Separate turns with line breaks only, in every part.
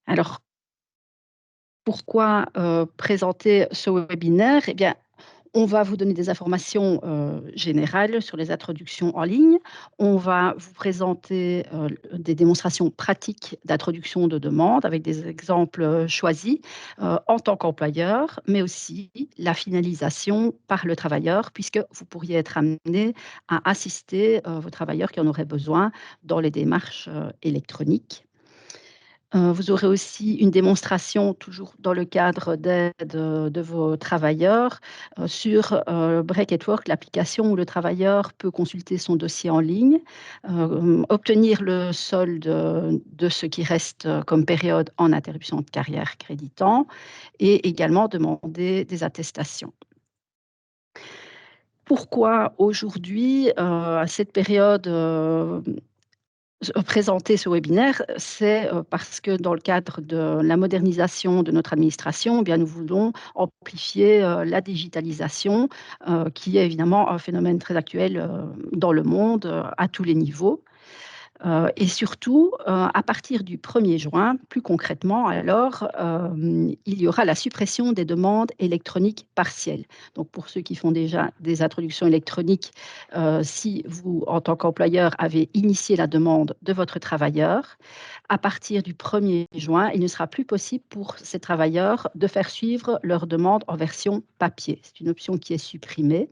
Alors, pourquoi, présenter ce webinaire? Eh bien, on va vous donner des informations, générales sur les introductions en ligne. On va vous présenter, des démonstrations pratiques d'introduction de demande avec des exemples, choisis, en tant qu'employeur, mais aussi la finalisation par le travailleur puisque vous pourriez être amené à assister, vos travailleurs qui en auraient besoin dans les démarches, électroniques. Vous aurez aussi une démonstration, toujours dans le cadre d'aide, de vos travailleurs, sur, Break at Work, l'application où le travailleur peut consulter son dossier en ligne, obtenir le solde, de ce qui reste, comme période en interruption de carrière créditant et également demander des attestations. Pourquoi aujourd'hui, à cette période, présenter ce webinaire, c'est, parce que dans le cadre de la modernisation de notre administration, eh bien, nous voulons amplifier, la digitalisation, qui est évidemment un phénomène très actuel, dans le monde, à tous les niveaux. Et surtout, à partir du 1er juin, plus concrètement alors, il y aura la suppression des demandes électroniques partielles. Donc pour ceux qui font déjà des introductions électroniques, si vous, en tant qu'employeur, avez initié la demande de votre travailleur, à partir du 1er juin, il ne sera plus possible pour ces travailleurs de faire suivre leur demande en version papier. C'est une option qui est supprimée.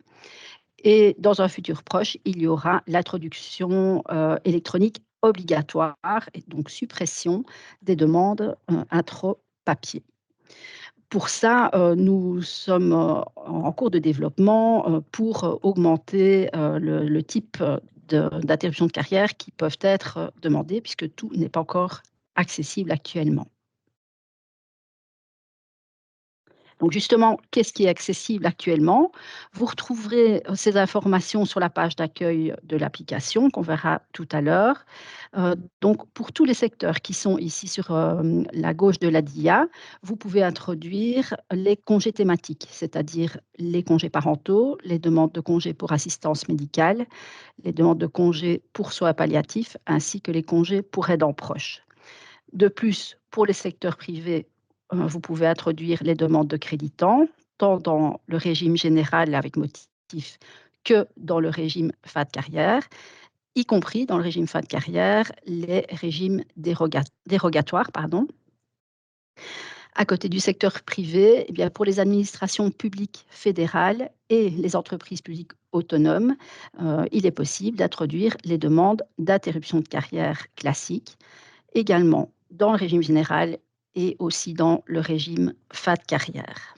Et dans un futur proche, il y aura l'introduction, électronique obligatoire et donc suppression des demandes, intro papier. Pour ça, nous sommes, en cours de développement, pour, augmenter, le type, d'interruption de carrière qui peuvent être, demandées puisque tout n'est pas encore accessible actuellement. Donc justement, qu'est-ce qui est accessible actuellement? Vous retrouverez, ces informations sur la page d'accueil de l'application qu'on verra tout à l'heure. Donc pour tous les secteurs qui sont ici sur, la gauche de la DIA, vous pouvez introduire les congés thématiques, c'est-à-dire les congés parentaux, les demandes de congés pour assistance médicale, les demandes de congés pour soins palliatifs, ainsi que les congés pour aidants proches. De plus, pour les secteurs privés, vous pouvez introduire les demandes de créditants, tant dans le régime général avec motif que dans le régime fin de carrière, y compris dans le régime fin de carrière, les régimes dérogatoires, pardon. À côté du secteur privé, eh bien, pour les administrations publiques fédérales et les entreprises publiques autonomes, il est possible d'introduire les demandes d'interruption de carrière classique, également dans le régime général et aussi dans le régime fin de carrière.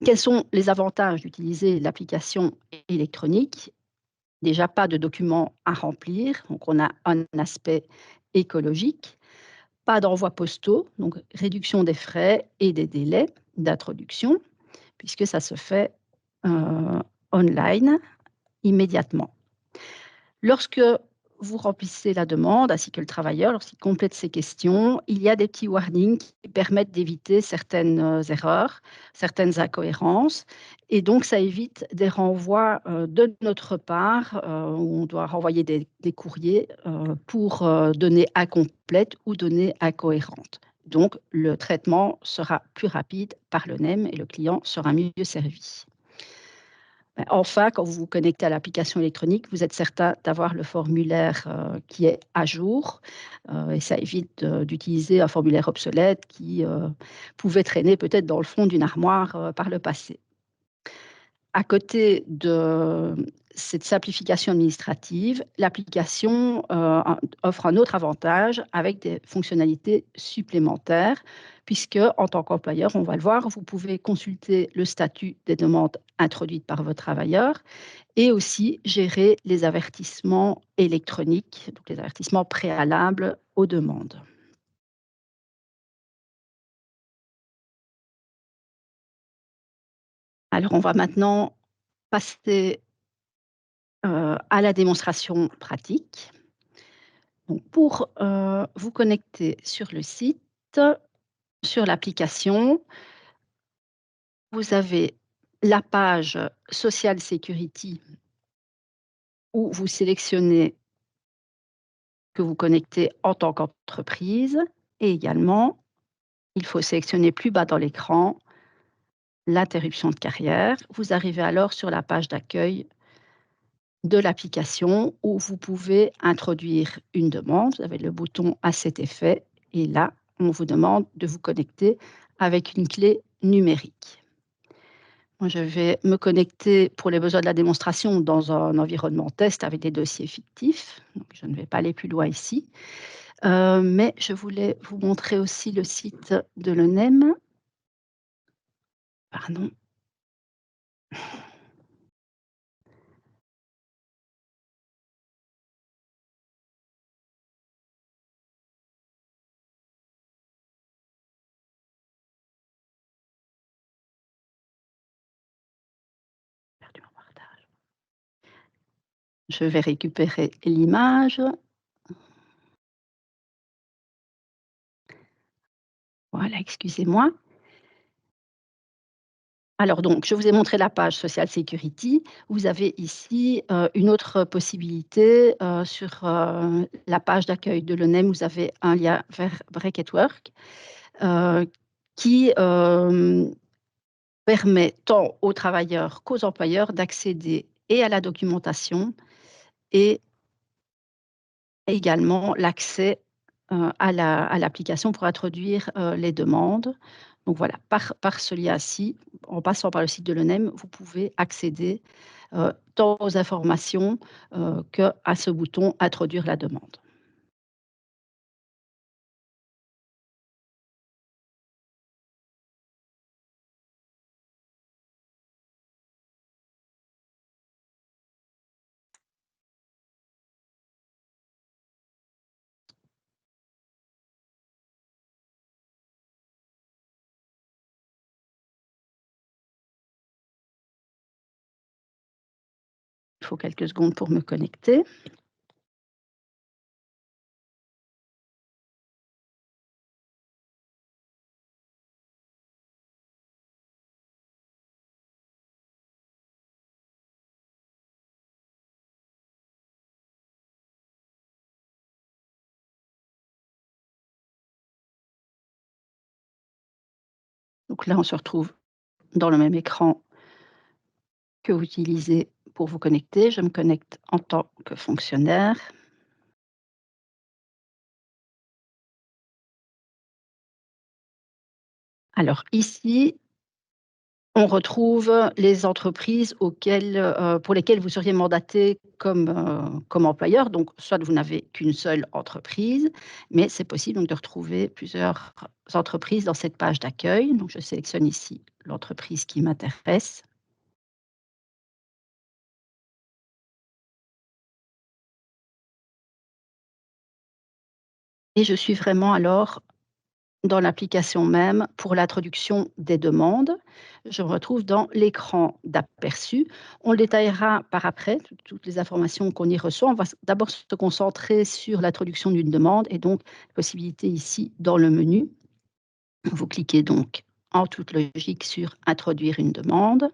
Quels sont les avantages d'utiliser l'application électronique? Déjà, pas de documents à remplir, donc on a un aspect écologique. Pas d'envois postaux, donc réduction des frais et des délais d'introduction, puisque ça se fait, online immédiatement. Lorsque vous remplissez la demande, ainsi que le travailleur, lorsqu'il complète ses questions, il y a des petits warnings qui permettent d'éviter certaines, erreurs, certaines incohérences et donc ça évite des renvois, de notre part, où on doit renvoyer des courriers, pour, données incomplètes ou données incohérentes. Donc le traitement sera plus rapide par le NEM et le client sera mieux servi. Enfin, quand vous vous connectez à l'application électronique, vous êtes certain d'avoir le formulaire, qui est à jour, et ça évite, d'utiliser un formulaire obsolète qui, pouvait traîner peut-être dans le fond d'une armoire, par le passé. À côté de cette simplification administrative, l'application, offre un autre avantage avec des fonctionnalités supplémentaires puisque, en tant qu'employeur, on va le voir, vous pouvez consulter le statut des demandes introduites par votre travailleur et aussi gérer les avertissements électroniques, donc les avertissements préalables aux demandes. Alors on va maintenant passer, à la démonstration pratique. Donc pour, vous connecter sur le site, sur l'application, vous avez la page Social Security où vous sélectionnez que vous connectez en tant qu'entreprise et également, il faut sélectionner plus bas dans l'écran l'interruption de carrière. Vous arrivez alors sur la page d'accueil de l'application où vous pouvez introduire une demande. Vous avez le bouton à cet effet et là, on vous demande de vous connecter avec une clé numérique. Moi, je vais me connecter pour les besoins de la démonstration dans un environnement test avec des dossiers fictifs. Donc, je ne vais pas aller plus loin ici. Mais je voulais vous montrer aussi le site de l'ONEM. Pardon. Perdu mon partage. Je vais récupérer l'image. Voilà, excusez-moi. Alors donc, je vous ai montré la page Social Security. Vous avez ici, une autre possibilité, sur, la page d'accueil de l'ONEM, vous avez un lien vers Bracketwork, heu, qui, permet tant aux travailleurs qu'aux employeurs d'accéder et à la documentation et également l'accès, à l'application pour introduire, les demandes. Donc voilà, par ce lien-ci, en passant par le site de l'ONEM, vous pouvez accéder, tant aux informations, qu'à ce bouton «Introduire la demande». Il faut quelques secondes pour me connecter. Donc là, on se retrouve dans le même écran que vous utilisez pour vous connecter. Je me connecte en tant que fonctionnaire. Alors ici, on retrouve les entreprises auxquelles, pour lesquelles vous seriez mandaté comme employeur. Donc soit vous n'avez qu'une seule entreprise, mais c'est possible donc de retrouver plusieurs entreprises dans cette page d'accueil. Donc je sélectionne ici l'entreprise qui m'intéresse et je suis vraiment alors dans l'application même, pour l'introduction des demandes, je me retrouve dans l'écran d'aperçu. On le détaillera par après, toutes les informations qu'on y reçoit. On va d'abord se concentrer sur l'introduction d'une demande et donc possibilité ici dans le menu. Vous cliquez donc en toute logique sur «Introduire une demande».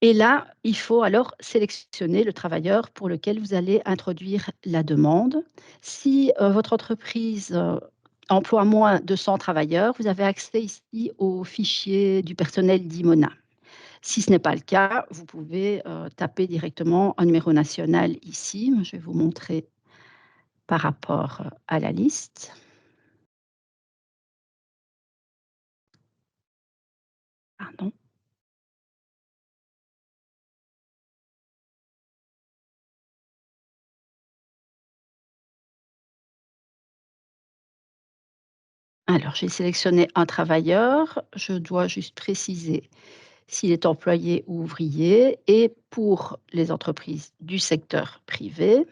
Et là, il faut alors sélectionner le travailleur pour lequel vous allez introduire la demande. Si, votre entreprise, emploie moins de 100 travailleurs, vous avez accès ici au fichier du personnel d'Imona. Si ce n'est pas le cas, vous pouvez, taper directement un numéro national ici. Je vais vous montrer par rapport, à la liste. Pardon. Alors j'ai sélectionné un travailleur, je dois juste préciser s'il est employé ou ouvrier et pour les entreprises du secteur privé,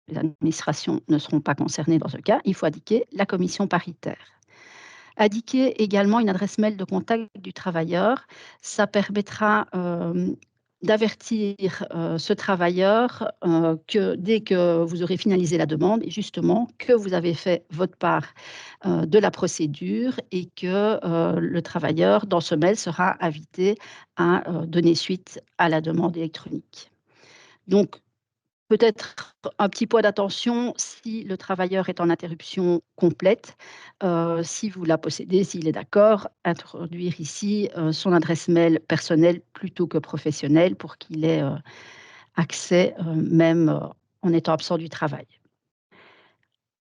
les administrations ne seront pas concernées dans ce cas, il faut indiquer la commission paritaire. Indiquer également une adresse mail de contact du travailleur, ça permettra, d'avertir, ce travailleur, que dès que vous aurez finalisé la demande et justement que vous avez fait votre part, de la procédure et que, le travailleur dans ce mail sera invité à, donner suite à la demande électronique. Donc peut-être un petit point d'attention si le travailleur est en interruption complète, si vous la possédez, s'il est d'accord, introduire ici, son adresse mail personnelle plutôt que professionnelle pour qu'il ait, accès, même, en étant absent du travail.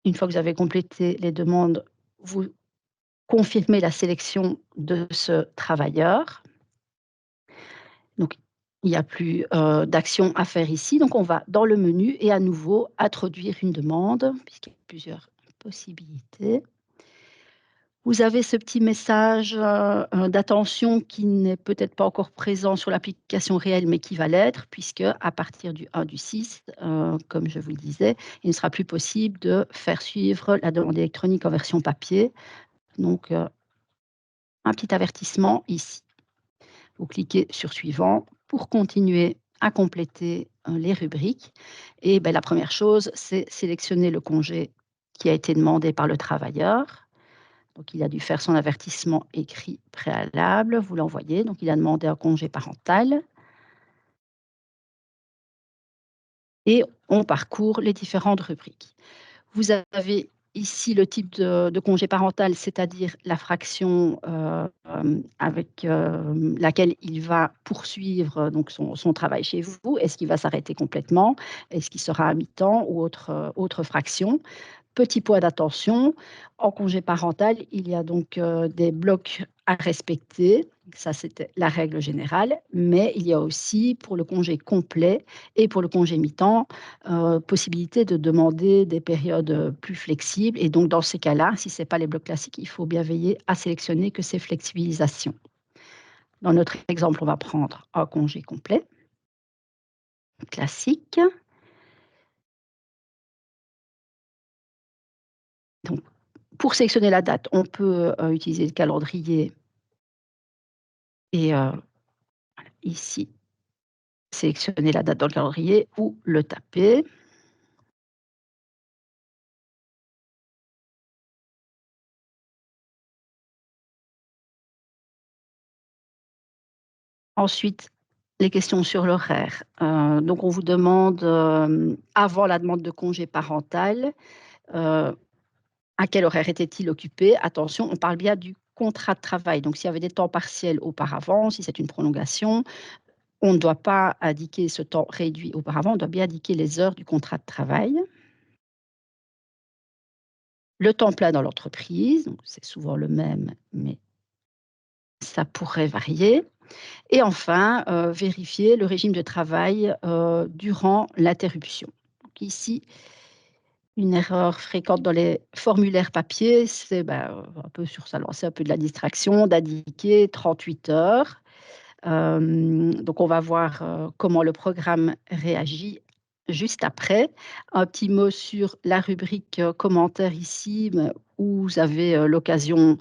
Une fois que vous avez complété les demandes, vous confirmez la sélection de ce travailleur. Donc il n'y a plus, d'action à faire ici. Donc on va dans le menu et à nouveau introduire une demande, puisqu'il y a plusieurs possibilités. Vous avez ce petit message, d'attention qui n'est peut-être pas encore présent sur l'application réelle, mais qui va l'être puisque à partir du 1/6, comme je vous le disais, il ne sera plus possible de faire suivre la demande électronique en version papier. Donc, un petit avertissement ici. Vous cliquez sur suivant pour continuer à compléter, les rubriques et la première chose, c'est sélectionner le congé qui a été demandé par le travailleur. Donc il a dû faire son avertissement écrit préalable, vous l'envoyez, donc il a demandé un congé parental et on parcourt les différentes rubriques. Vous avez ici le type de congé parental, c'est-à-dire la fraction, avec, laquelle il va poursuivre donc son travail chez vous. Est-ce qu'il va s'arrêter complètement? Est-ce qu'il sera à mi-temps ou autre fraction? Petit point d'attention, en congé parental, il y a donc, des blocs à respecter. Ça, c'était la règle générale, mais il y a aussi pour le congé complet et pour le congé mi-temps, possibilité de demander des périodes, plus flexibles et donc dans ces cas-là, si ce n'est pas les blocs classiques, il faut bien veiller à sélectionner que ces flexibilisations. Dans notre exemple, on va prendre un congé complet, classique. Donc pour sélectionner la date, on peut, utiliser le calendrier et ici, sélectionner la date dans le calendrier ou le taper. Ensuite, les questions sur l'horaire. Donc on vous demande, avant la demande de congé parental, heu, à quel horaire était-il occupé? Attention, on parle bien du contrat de travail. Donc s'il y avait des temps partiels auparavant, si c'est une prolongation, on ne doit pas indiquer ce temps réduit auparavant, on doit bien indiquer les heures du contrat de travail. Le temps plein dans l'entreprise, donc c'est souvent le même, mais ça pourrait varier. Et enfin, vérifier le régime de travail, durant l'interruption. Donc ici, une erreur fréquente dans les formulaires papier, c'est, un peu sur ça lancer un peu de la distraction, d'indiquer 38 heures. Donc on va voir, comment le programme réagit juste après. Un petit mot sur la rubrique, commentaires ici, où vous avez, l'occasion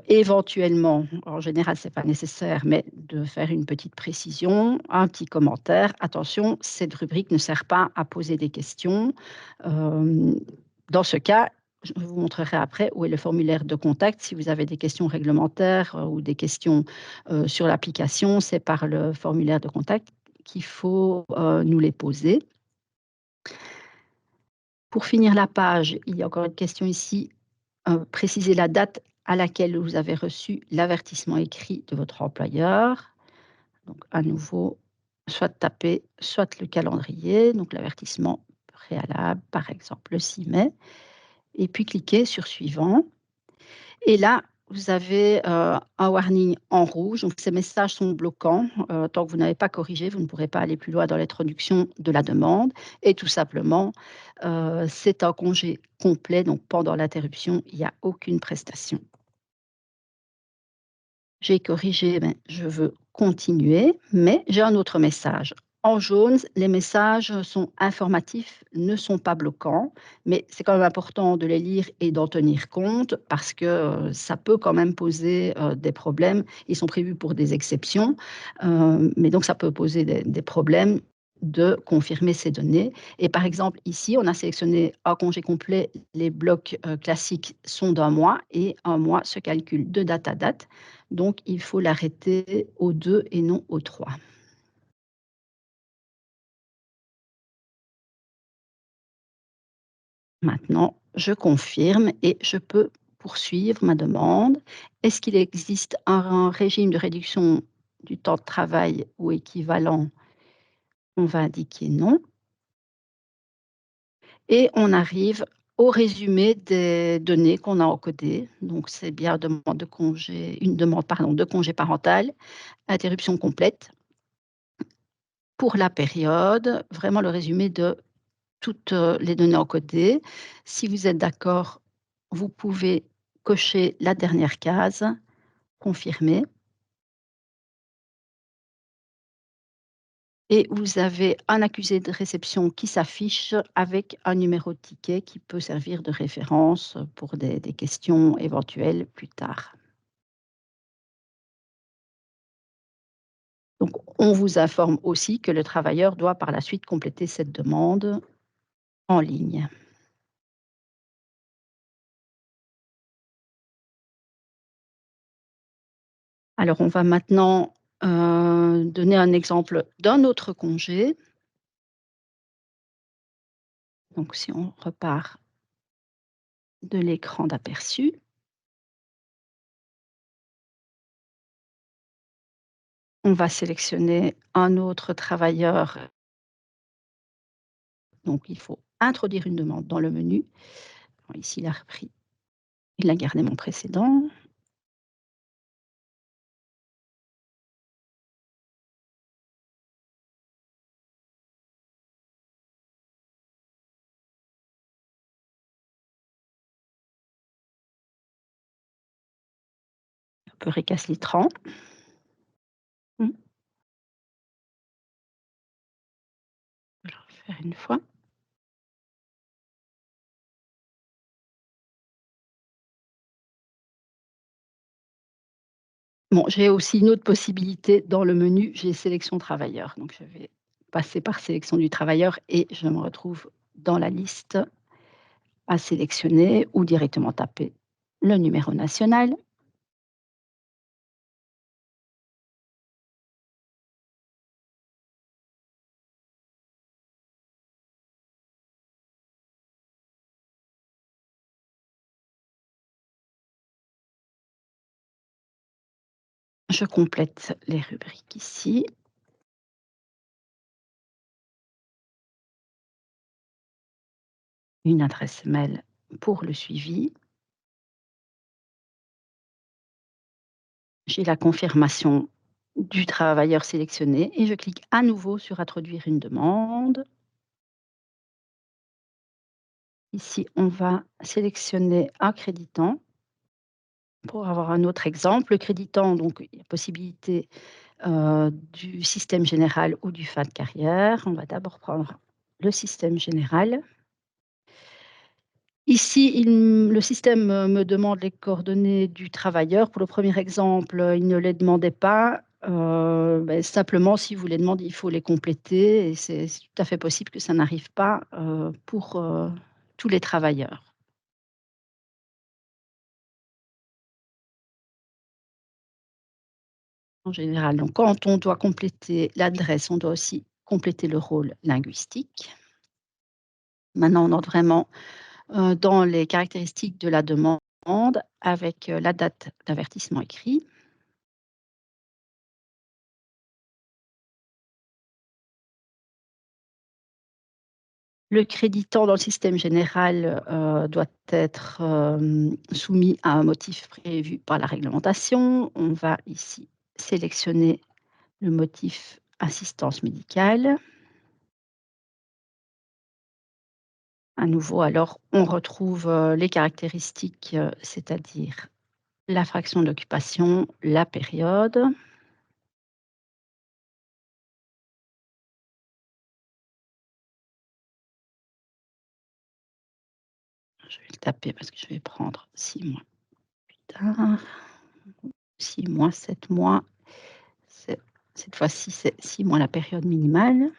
éventuellement, en général, c'est pas nécessaire, mais de faire une petite précision, un petit commentaire. Attention, cette rubrique ne sert pas à poser des questions. Hem, Dans ce cas, je vous montrerai après où est le formulaire de contact. Si vous avez des questions réglementaires, ou des questions, sur l'application, c'est par le formulaire de contact qu'il faut, nous les poser. Pour finir la page, il y a encore une question ici. Précisez la date à laquelle vous avez reçu l'avertissement écrit de votre employeur. Donc à nouveau, soit taper, soit le calendrier, donc l'avertissement préalable, par exemple le 6 mai et puis cliquez sur suivant et là, vous avez, un warning en rouge, donc ces messages sont bloquants, tant que vous n'avez pas corrigé, vous ne pourrez pas aller plus loin dans l'introduction de la demande et tout simplement, c'est un congé complet, donc pendant l'interruption, il y a aucune prestation. J'ai corrigé, je veux continuer, mais j'ai un autre message. En jaune, les messages sont informatifs, ne sont pas bloquants, mais c'est quand même important de les lire et d'en tenir compte parce que, ça peut quand même poser, des problèmes. Ils sont prévus pour des exceptions, mais donc ça peut poser des problèmes de confirmer ces données et par exemple ici, on a sélectionné un congé complet, les blocs, classiques sont d'1 mois et 1 mois se calcule de date à date. Donc il faut l'arrêter au 2 et non au 3. Maintenant, je confirme et je peux poursuivre ma demande. Est-ce qu'il existe un régime de réduction du temps de travail ou équivalent? On va indiquer non et on arrive au résumé des données qu'on a encodées. Donc c'est bien une demande, pardon, de congé parental, interruption complète pour la période, vraiment le résumé de toutes, les données encodées. Si vous êtes d'accord, vous pouvez cocher la dernière case, confirmer et vous avez un accusé de réception qui s'affiche avec un numéro de ticket qui peut servir de référence pour des questions éventuelles plus tard. Donc on vous informe aussi que le travailleur doit par la suite compléter cette demande en ligne. Alors on va maintenant, donner un exemple d'un autre congé. Donc si on repart de l'écran d'aperçu, on va sélectionner un autre travailleur, donc il faut introduire une demande dans le menu. Bon, ici il a repris, il a gardé mon précédent. Un peu récalcitrant. Mmh, je vais le refaire une fois. Bon, j'ai aussi une autre possibilité dans le menu, j'ai sélection travailleur, donc je vais passer par sélection du travailleur et je me retrouve dans la liste à sélectionner ou directement taper le numéro national. Je complète les rubriques ici, une adresse mail pour le suivi. J'ai la confirmation du travailleur sélectionné et je clique à nouveau sur introduire une demande. Ici, on va sélectionner un créditant pour avoir un autre exemple. Le créditant, donc, il y a possibilité du système général ou du fin de carrière. On va d'abord prendre le système général. Ici, le système, me demande les coordonnées du travailleur. Pour le premier exemple, il ne les demandait pas, simplement si vous les demandez, il faut les compléter et c'est tout à fait possible que ça n'arrive pas, pour, tous les travailleurs. En général, donc quand on doit compléter l'adresse, on doit aussi compléter le rôle linguistique. Maintenant, on entre vraiment, dans les caractéristiques de la demande avec, la date d'avertissement écrit. Le créditant dans le système général, doit être, soumis à un motif prévu par la réglementation. On va ici sélectionner le motif assistance médicale. À nouveau, alors, on retrouve, les caractéristiques, c'est-à-dire la fraction d'occupation, la période. Je vais le taper parce que je vais prendre 6 mois plus tard. 6 mois, 7 mois, c'est cette fois-ci, c'est 6 mois la période minimale.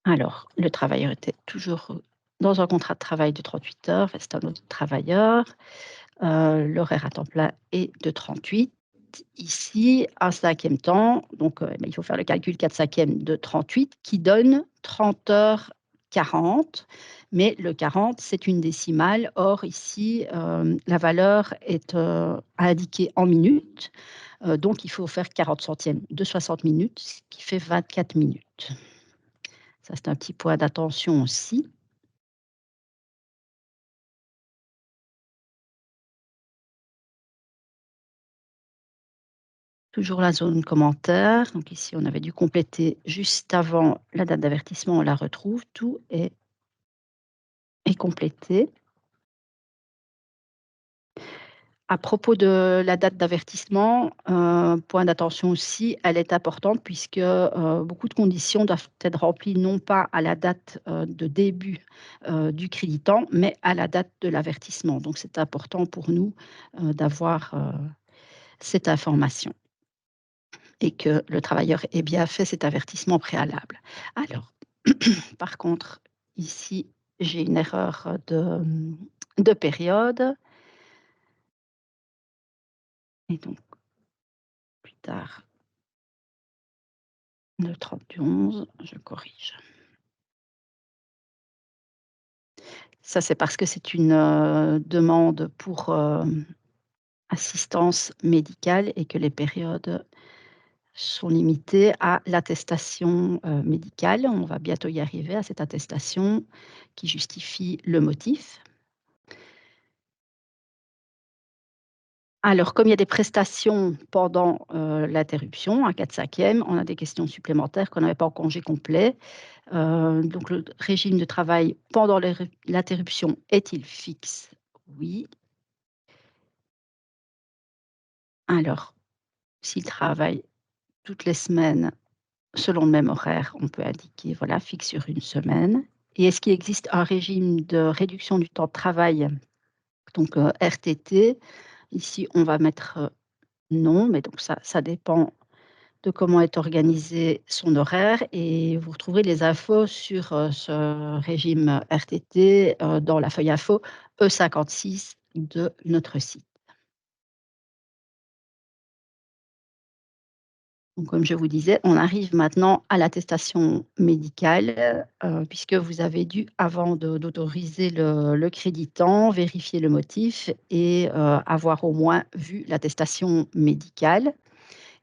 Alors, le travailleur était toujours, dans un contrat de travail de 38 heures, enfin, c'est un autre travailleur. L'horaire à temps plein est de 38. ensuite, ici, un cinquième temps, donc il faut faire le calcul 4/5 de 38 qui donne 30 h 40, mais le 40, c'est une décimale. Or ici, la valeur est, indiquée en minutes, donc il faut faire 40 centièmes de 60 minutes, ce qui fait 24 minutes. Ça, c'est un petit point d'attention aussi. Toujours la zone commentaire, donc ici, on avait dû compléter juste avant la date d'avertissement, on la retrouve, tout est complété. À propos de la date d'avertissement, point d'attention aussi, elle est importante puisque, beaucoup de conditions doivent être remplies non pas à la date, de début, du créditant, mais à la date de l'avertissement. Donc c'est important pour nous, d'avoir, cette information et que le travailleur ait bien fait cet avertissement préalable. Alors, par contre, ici, j'ai une erreur de période et donc plus tard, le 30 du 11, je corrige. Ça, c'est parce que c'est une, demande pour, assistance médicale et que les périodes sont limitées à l'attestation, médicale. On va bientôt y arriver à cette attestation qui justifie le motif. Alors, comme il y a des prestations pendant, l'interruption, un 4/5, on a des questions supplémentaires qu'on n'avait pas en congé complet. Donc le régime de travail pendant l'interruption est-il fixe? Oui. Alors, s'il travaille toutes les semaines selon le même horaire, on peut indiquer, voilà, fixe sur une semaine. Et est-ce qu'il existe un régime de réduction du temps de travail, donc RTT? Ici, on va mettre, non, mais donc ça dépend de comment est organisé son horaire et vous retrouverez les infos sur, ce régime RTT, dans la feuille info E56 de notre site. Donc comme je vous disais, on arrive maintenant à l'attestation médicale, puisque vous avez dû, avant d'autoriser le créditant, vérifier le motif et avoir au moins vu l'attestation médicale.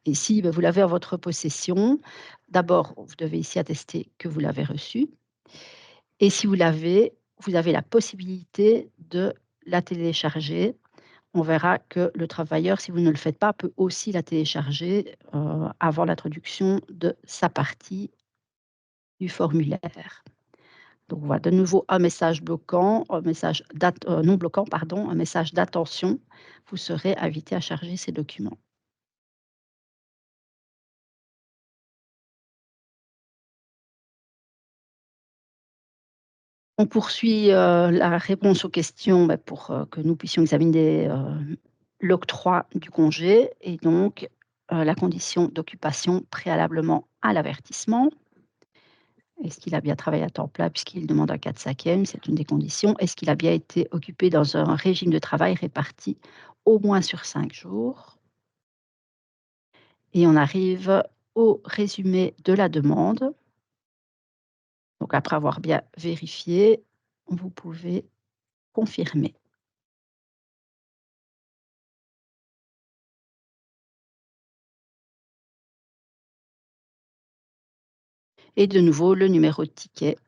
Et si, vous l'avez en votre possession, d'abord, vous devez ici attester que vous l'avez reçue et si vous avez la possibilité de la télécharger. On verra que le travailleur, si vous ne le faites pas, peut aussi la télécharger, avant l'introduction de sa partie du formulaire. Donc voilà, de nouveau un message bloquant, un message non bloquant, pardon, un message d'attention. Vous serez invité à charger ces documents. On poursuit, la réponse aux questions, pour, que nous puissions examiner, l'octroi du congé et donc, la condition d'occupation préalablement à l'avertissement. Est-ce qu'il a bien travaillé à temps plein puisqu'il demande un 4/5? C'est une des conditions. Est-ce qu'il a bien été occupé dans un régime de travail réparti au moins sur 5 jours? Et on arrive au résumé de la demande. Donc après avoir bien vérifié, vous pouvez confirmer. Et de nouveau le numéro de ticket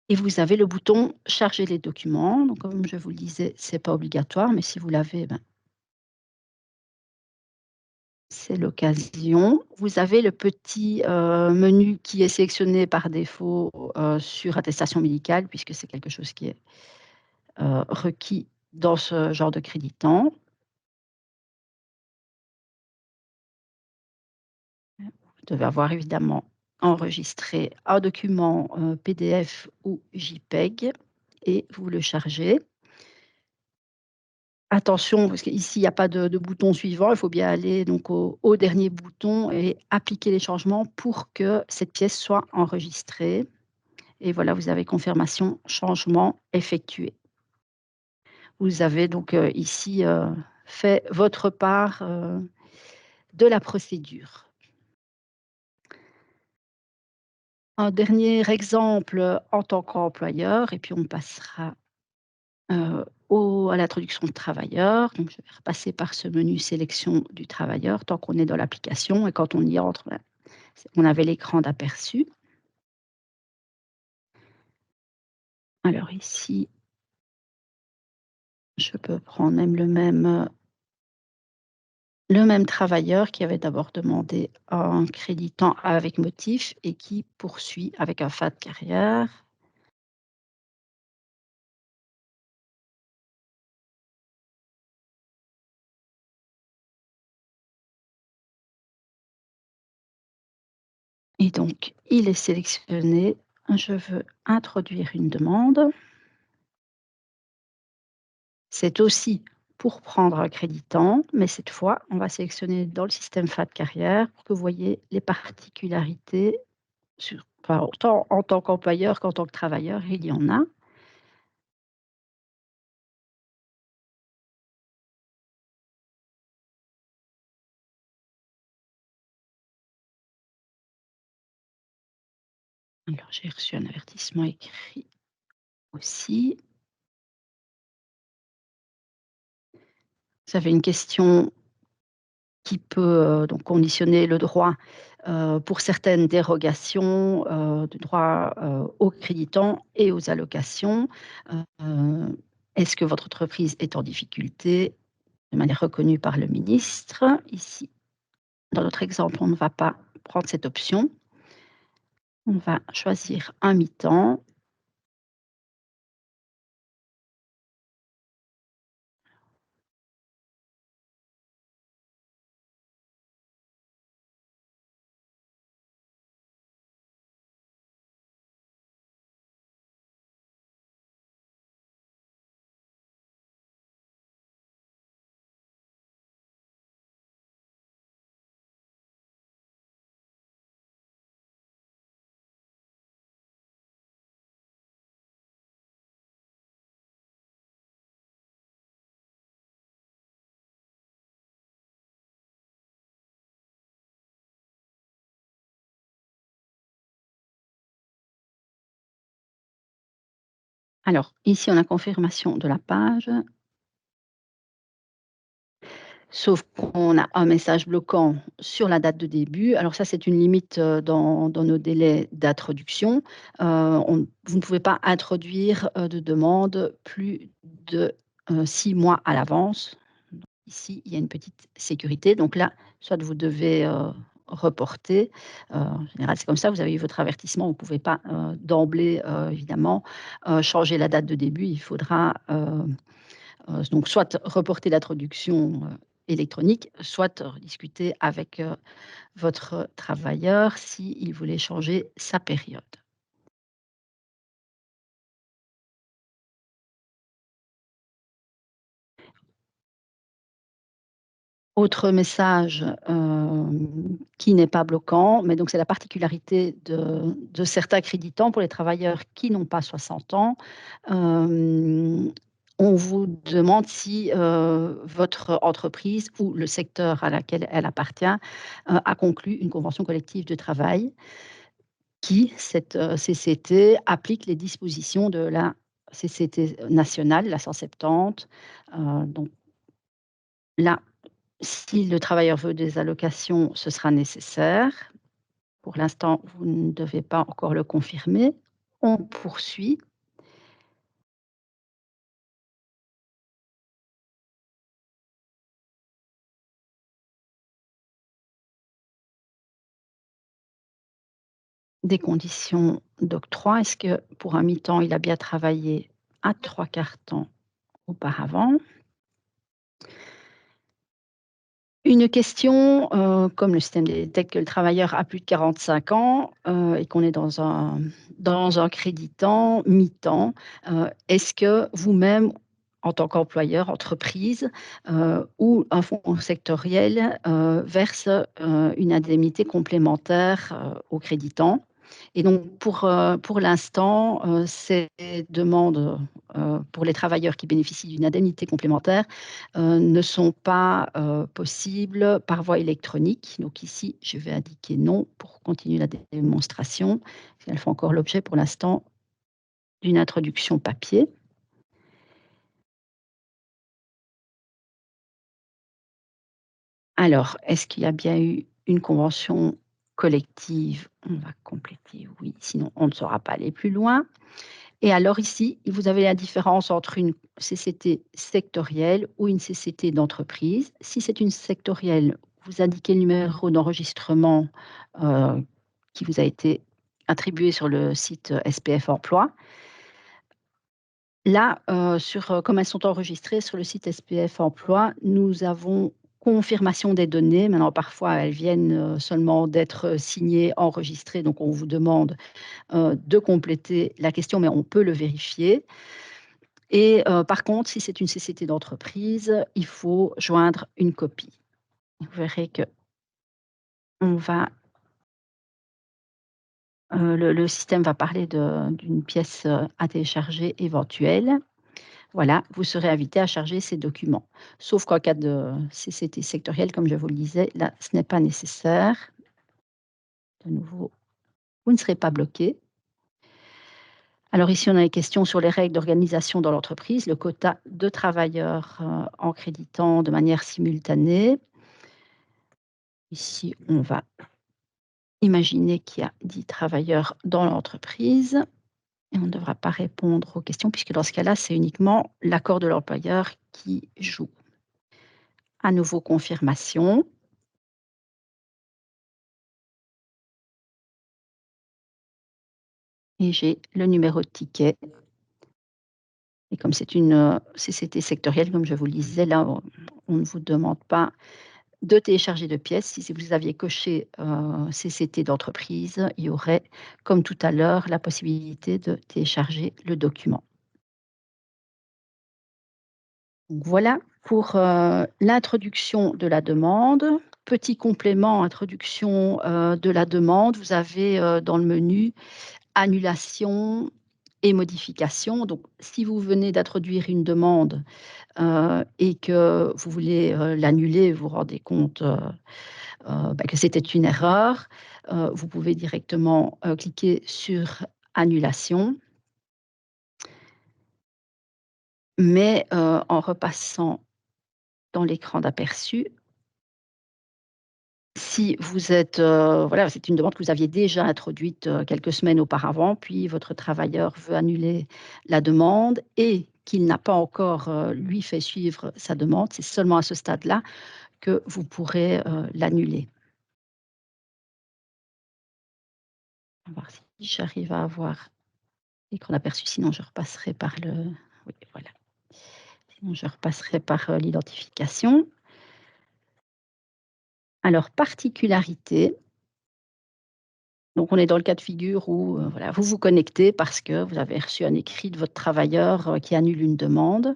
et vous avez le bouton «Charger les documents». Donc comme je vous le disais, c'est pas obligatoire, mais si vous l'avez, c'est l'occasion. Vous avez le petit, menu qui est sélectionné par défaut, sur attestation médicale puisque c'est quelque chose qui est, requis dans ce genre de créditant. Vous devez avoir évidemment enregistré un document, PDF ou JPEG et vous le chargez. Attention, parce qu'ici, il y a pas de bouton suivant, il faut bien aller donc au dernier bouton et appliquer les changements pour que cette pièce soit enregistrée et voilà, vous avez confirmation changement effectué. Vous avez donc, ici, fait votre part, de la procédure. Un dernier exemple, en tant qu'employeur et puis on passera, au à l'introduction de travailleurs. Donc je vais repasser par ce menu sélection du travailleur tant qu'on est dans l'application et quand on y entre, bah, on avait l'écran d'aperçu. Alors ici, je peux prendre même le même travailleur qui avait d'abord demandé un crédit temps avec motif et qui poursuit avec un FAD carrière. Et donc il est sélectionné. Je veux introduire une demande. C'est aussi pour prendre un crédit temps, mais cette fois, on va sélectionner dans le système FAD carrière pour que vous voyez les particularités sur enfin, autant en tant qu'employeur qu'en tant que travailleur, il y en a. Alors j'ai reçu un avertissement écrit aussi. Vous avez une question qui peut, donc conditionner le droit, pour certaines dérogations, de droit, au crédit temps et aux allocations. Est-ce que votre entreprise est en difficulté de manière reconnue par le ministre? Ici, dans notre exemple, on ne va pas prendre cette option. On va choisir un mi-temps. Alors ici, on a confirmation de la page. Sauf qu'on a un message bloquant sur la date de début. Alors ça, c'est une limite, dans nos délais d'introduction. Vous ne pouvez pas introduire, de demande plus de, 6 mois à l'avance. Ici, il y a une petite sécurité. Donc là, soit vous devez, reporter, en général, c'est comme ça, vous avez eu votre avertissement, vous ne pouvez pas, d'emblée, évidemment, changer la date de début. Il faudra, donc soit reporter l'introduction, électronique, soit discuter avec, votre travailleur s'il voulait changer sa période. Autre message, qui n'est pas bloquant, mais donc c'est la particularité de certains créditants pour les travailleurs qui n'ont pas 60 ans. Hem, on vous demande si, votre entreprise ou le secteur à laquelle elle appartient, a conclu une convention collective de travail qui, cette, CCT, applique les dispositions de la CCT nationale, la 170. Donc là, si le travailleur veut des allocations, ce sera nécessaire. Pour l'instant, vous ne devez pas encore le confirmer. On poursuit. Des conditions d'octroi. Est-ce que pour un mi-temps, il a bien travaillé à 3/4 temps auparavant? Une question, comme le système détecte que le travailleur a plus de 45 ans, et qu'on est dans un crédit temps, mi-temps, est-ce que vous-même, en tant qu'employeur, entreprise, ou un fonds sectoriel, verse, une indemnité complémentaire, au crédit temps? Et donc pour l'instant, ces demandes, pour les travailleurs qui bénéficient d'une indemnité complémentaire, ne sont pas, possibles par voie électronique. Donc ici, je vais indiquer non pour continuer la démonstration. Elles font encore l'objet pour l'instant d'une introduction papier. Alors, est-ce qu'il y a bien eu une convention collective? On va compléter oui, sinon on ne saura pas aller plus loin. Et alors ici, vous avez la différence entre une CCT sectorielle ou une CCT d'entreprise. Si c'est une sectorielle, vous indiquez le numéro d'enregistrement, heu, qui vous a été attribué sur le site, SPF Emploi. Là, comme elles sont enregistrées sur le site SPF Emploi, nous avons confirmation des données. Maintenant parfois elles viennent, seulement d'être, signées, enregistrées, donc on vous demande, de compléter la question, mais on peut le vérifier. Et par contre, si c'est une société d'entreprise, il faut joindre une copie. Vous verrez qu'on va, le système va parler d'une pièce, à télécharger éventuelle. Voilà, vous serez invité à charger ces documents. Sauf qu'en cas de CCT sectorielle, comme je vous le disais, là, ce n'est pas nécessaire. De nouveau, vous ne serez pas bloqué. Alors ici, on a les questions sur les règles d'organisation dans l'entreprise, le quota de travailleurs, en créditant de manière simultanée. Ici, on va imaginer qu'il y a 10 travailleurs dans l'entreprise et on ne devra pas répondre aux questions puisque dans ce cas-là, c'est uniquement l'accord de l'employeur qui joue. À nouveau confirmation. Et j'ai le numéro de ticket et comme c'est une, CCT sectorielle, comme je vous le disais, là, on ne vous demande pas de télécharger de pièces. Si vous aviez coché, CCT d'entreprise, il y aurait, comme tout à l'heure, la possibilité de télécharger le document. Donc voilà pour, l'introduction de la demande. Petit complément, introduction, de la demande, vous avez, dans le menu annulation et modification. Donc si vous venez d'introduire une demande, et que vous voulez, l'annuler, vous vous rendez compte, que c'était une erreur, vous pouvez directement, cliquer sur annulation. Mais, en repassant dans l'écran d'aperçu, si vous êtes, voilà, c'est une demande que vous aviez déjà introduite, quelques semaines auparavant, puis votre travailleur veut annuler la demande et qu'il n'a pas encore, lui, fait suivre sa demande, c'est seulement à ce stade-là que vous pourrez, l'annuler. On va voir si j'arrive à avoir l'écran d'aperçu, sinon je repasserai par le oui, voilà, sinon je repasserai par, l'identification. Alors particularité. Donc on est dans le cas de figure où, voilà, vous vous connectez parce que vous avez reçu un écrit de votre travailleur, qui annule une demande.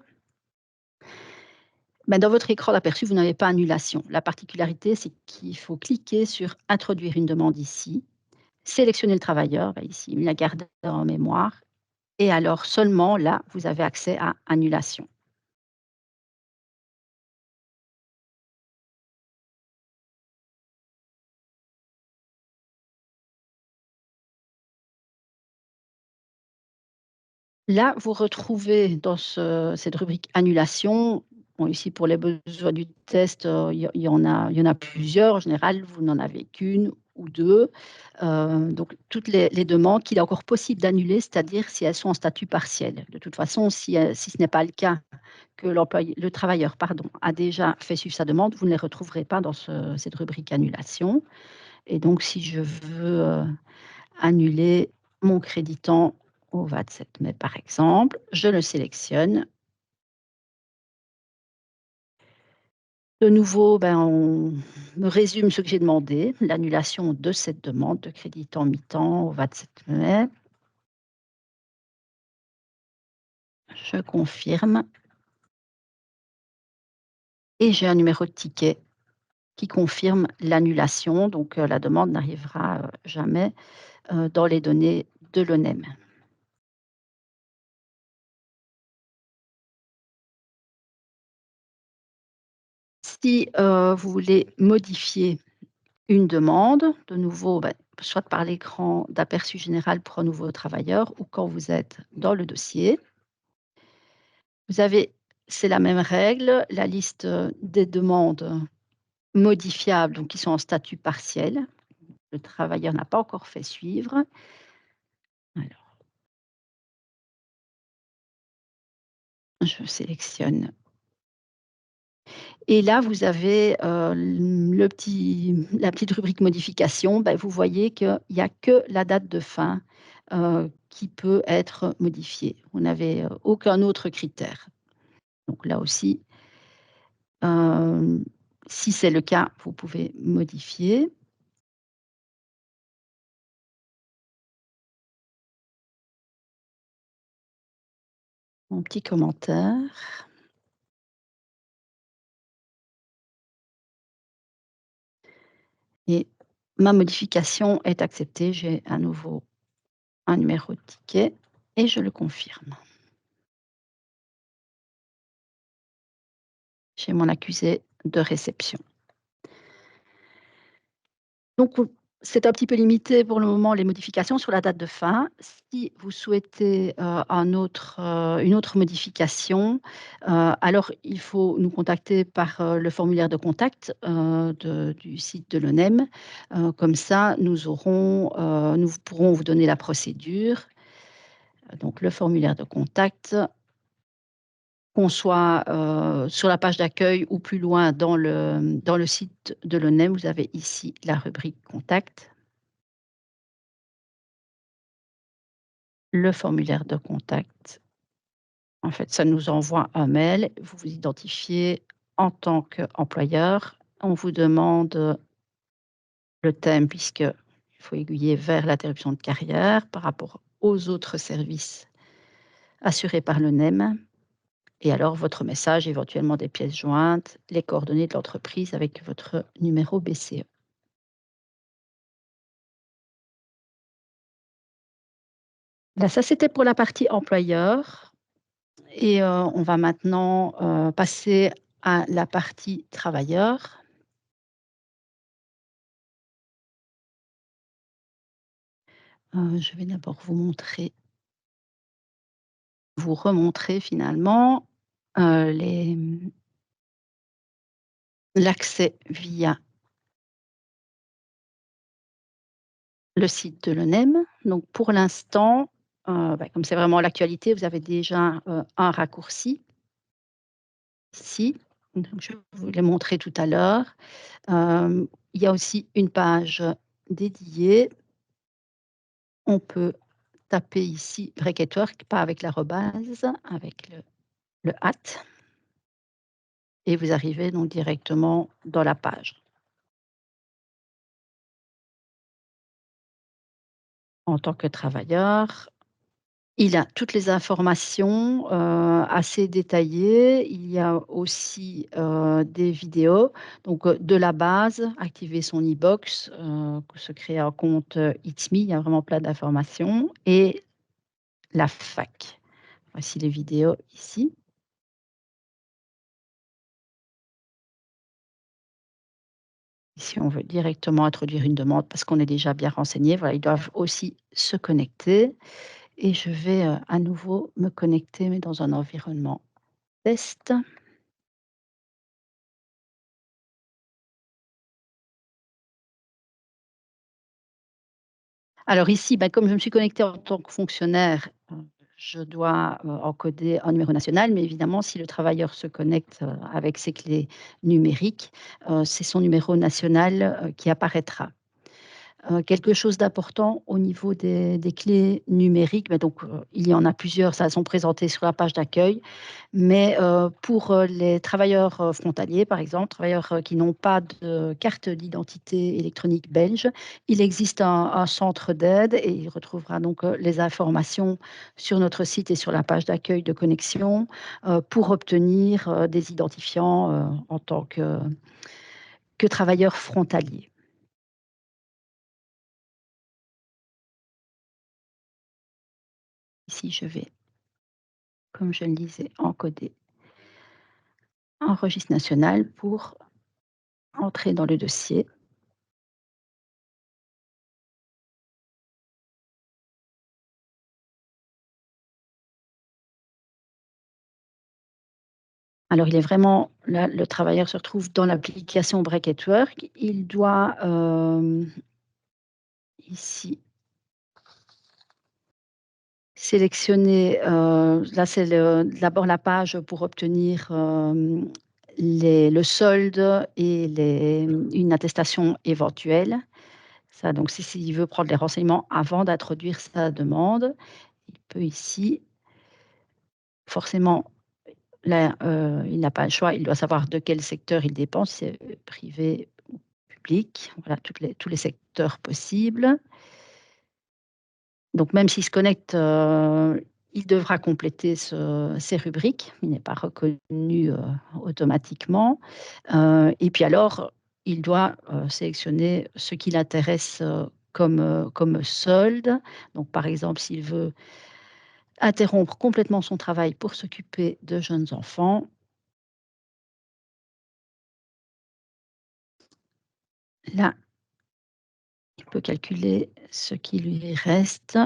Ben, dans votre écran d'aperçu, vous n'avez pas annulation. La particularité, c'est qu'il faut cliquer sur «Introduire une demande» ici, sélectionner le travailleur, bah, ici, la garde en mémoire et alors seulement là, vous avez accès à annulation. Là, vous retrouvez dans cette rubrique annulation, bon ici pour les besoins du test, il y en a plusieurs. En général, vous n'en avez qu'une ou 2. Donc toutes les demandes qu'il est encore possible d'annuler, c'est-à-dire si elles sont en statut partiel. De toute façon, si ce n'est pas le cas, que le travailleur, pardon, a déjà fait suivre sa demande, vous ne les retrouverez pas dans cette rubrique annulation et donc si je veux, annuler mon crédit temps au 27 mai, par exemple. Je le sélectionne. De nouveau, ben, on me résume ce que j'ai demandé, l'annulation de cette demande de crédit temps mi-temps au 27 mai. Je confirme et j'ai un numéro de ticket qui confirme l'annulation, donc la demande n'arrivera, jamais dans les données de l'ONEM. Si, vous voulez modifier une demande, de nouveau, soit par l'écran d'aperçu général pour un nouveau travailleur ou quand vous êtes dans le dossier, vous avez c'est la même règle, la liste, des demandes modifiables, donc qui sont en statut partiel. Le travailleur n'a pas encore fait suivre. Alors, je sélectionne et là, vous avez, la petite rubrique modification. Vous voyez qu'il y a que la date de fin, qui peut être modifiée. Vous n'avez, aucun autre critère. Donc là aussi, hem, si c'est le cas, vous pouvez modifier. Mon petit commentaire et ma modification est acceptée. J'ai à nouveau un numéro de ticket et je le confirme. J'ai mon accusé de réception. Donc, c'est un petit peu limité pour le moment les modifications sur la date de fin. Si vous souhaitez, une autre modification, alors il faut nous contacter par, le formulaire de contact, du site de l'ONEM. Comme ça, nous pourrons vous donner la procédure. Donc le formulaire de contact, qu'on soit, sur la page d'accueil ou plus loin dans le site de l'ONEM, vous avez ici la rubrique contact. Le formulaire de contact, en fait, ça nous envoie un mail. Vous vous identifiez en tant qu'employeur. On vous demande le thème puisqu'il faut aiguiller vers l'interruption de carrière par rapport aux autres services assurés par le NEM et alors votre message, éventuellement des pièces jointes, les coordonnées de l'entreprise avec votre numéro BCE. Là, ça, c'était pour la partie employeur et on va maintenant, passer à la partie travailleur. Je vais d'abord vous remontrer finalement, l'accès via le site de l'ONEM. Donc pour l'instant, comme c'est vraiment l'actualité, vous avez déjà, un raccourci ici, donc je vous l'ai montré tout à l'heure. Il y a aussi une page dédiée. On peut taper ici Break at Work, pas avec l'arrobase, avec le at et vous arrivez donc directement dans la page. En tant que travailleur, il a toutes les informations, assez détaillées. Il y a aussi, des vidéos, donc, de la base, activer son e-box, se créer un compte, It's Me, il y a vraiment plein d'informations et la fac. Voici les vidéos ici. Si on veut directement introduire une demande parce qu'on est déjà bien renseigné, voilà, ils doivent aussi se connecter et je vais, à nouveau me connecter mais dans un environnement test. Alors ici, comme je me suis connectée en tant que fonctionnaire, je dois, encoder un numéro national, mais évidemment si le travailleur se connecte, avec ses clés numériques, c'est son numéro national, qui apparaîtra. Quelque chose d'important au niveau des clés numériques, il y en a plusieurs, ça sont présentées sur la page d'accueil, mais pour, les travailleurs, frontaliers, par exemple, travailleurs, qui n'ont pas de carte d'identité électronique belge, il existe un centre d'aide et il retrouvera donc, les informations sur notre site et sur la page d'accueil de connexion, pour obtenir, des identifiants, en tant que travailleur frontalier. ici, je vais, comme je le disais, encoder en registre national pour entrer dans le dossier. Alors il est vraiment là, le travailleur se retrouve dans l'application Bracket Work. Il doit, ici sélectionner, là c'est d'abord la page pour obtenir, le solde et une attestation éventuelle. Ça donc si s'il veut prendre les renseignements avant d'introduire sa demande, il peut ici forcément là, il n'a pas le choix, il doit savoir de quel secteur il dépend, si c'est privé ou public, voilà tous les secteurs possibles. Donc même s'il se connecte, il devra compléter ces rubriques. Il n'est pas reconnu, automatiquement, et puis alors, il doit, sélectionner ce qui l'intéresse, comme solde. Donc par exemple, s'il veut interrompre complètement son travail pour s'occuper de jeunes enfants, là, il peut calculer ce qui lui reste.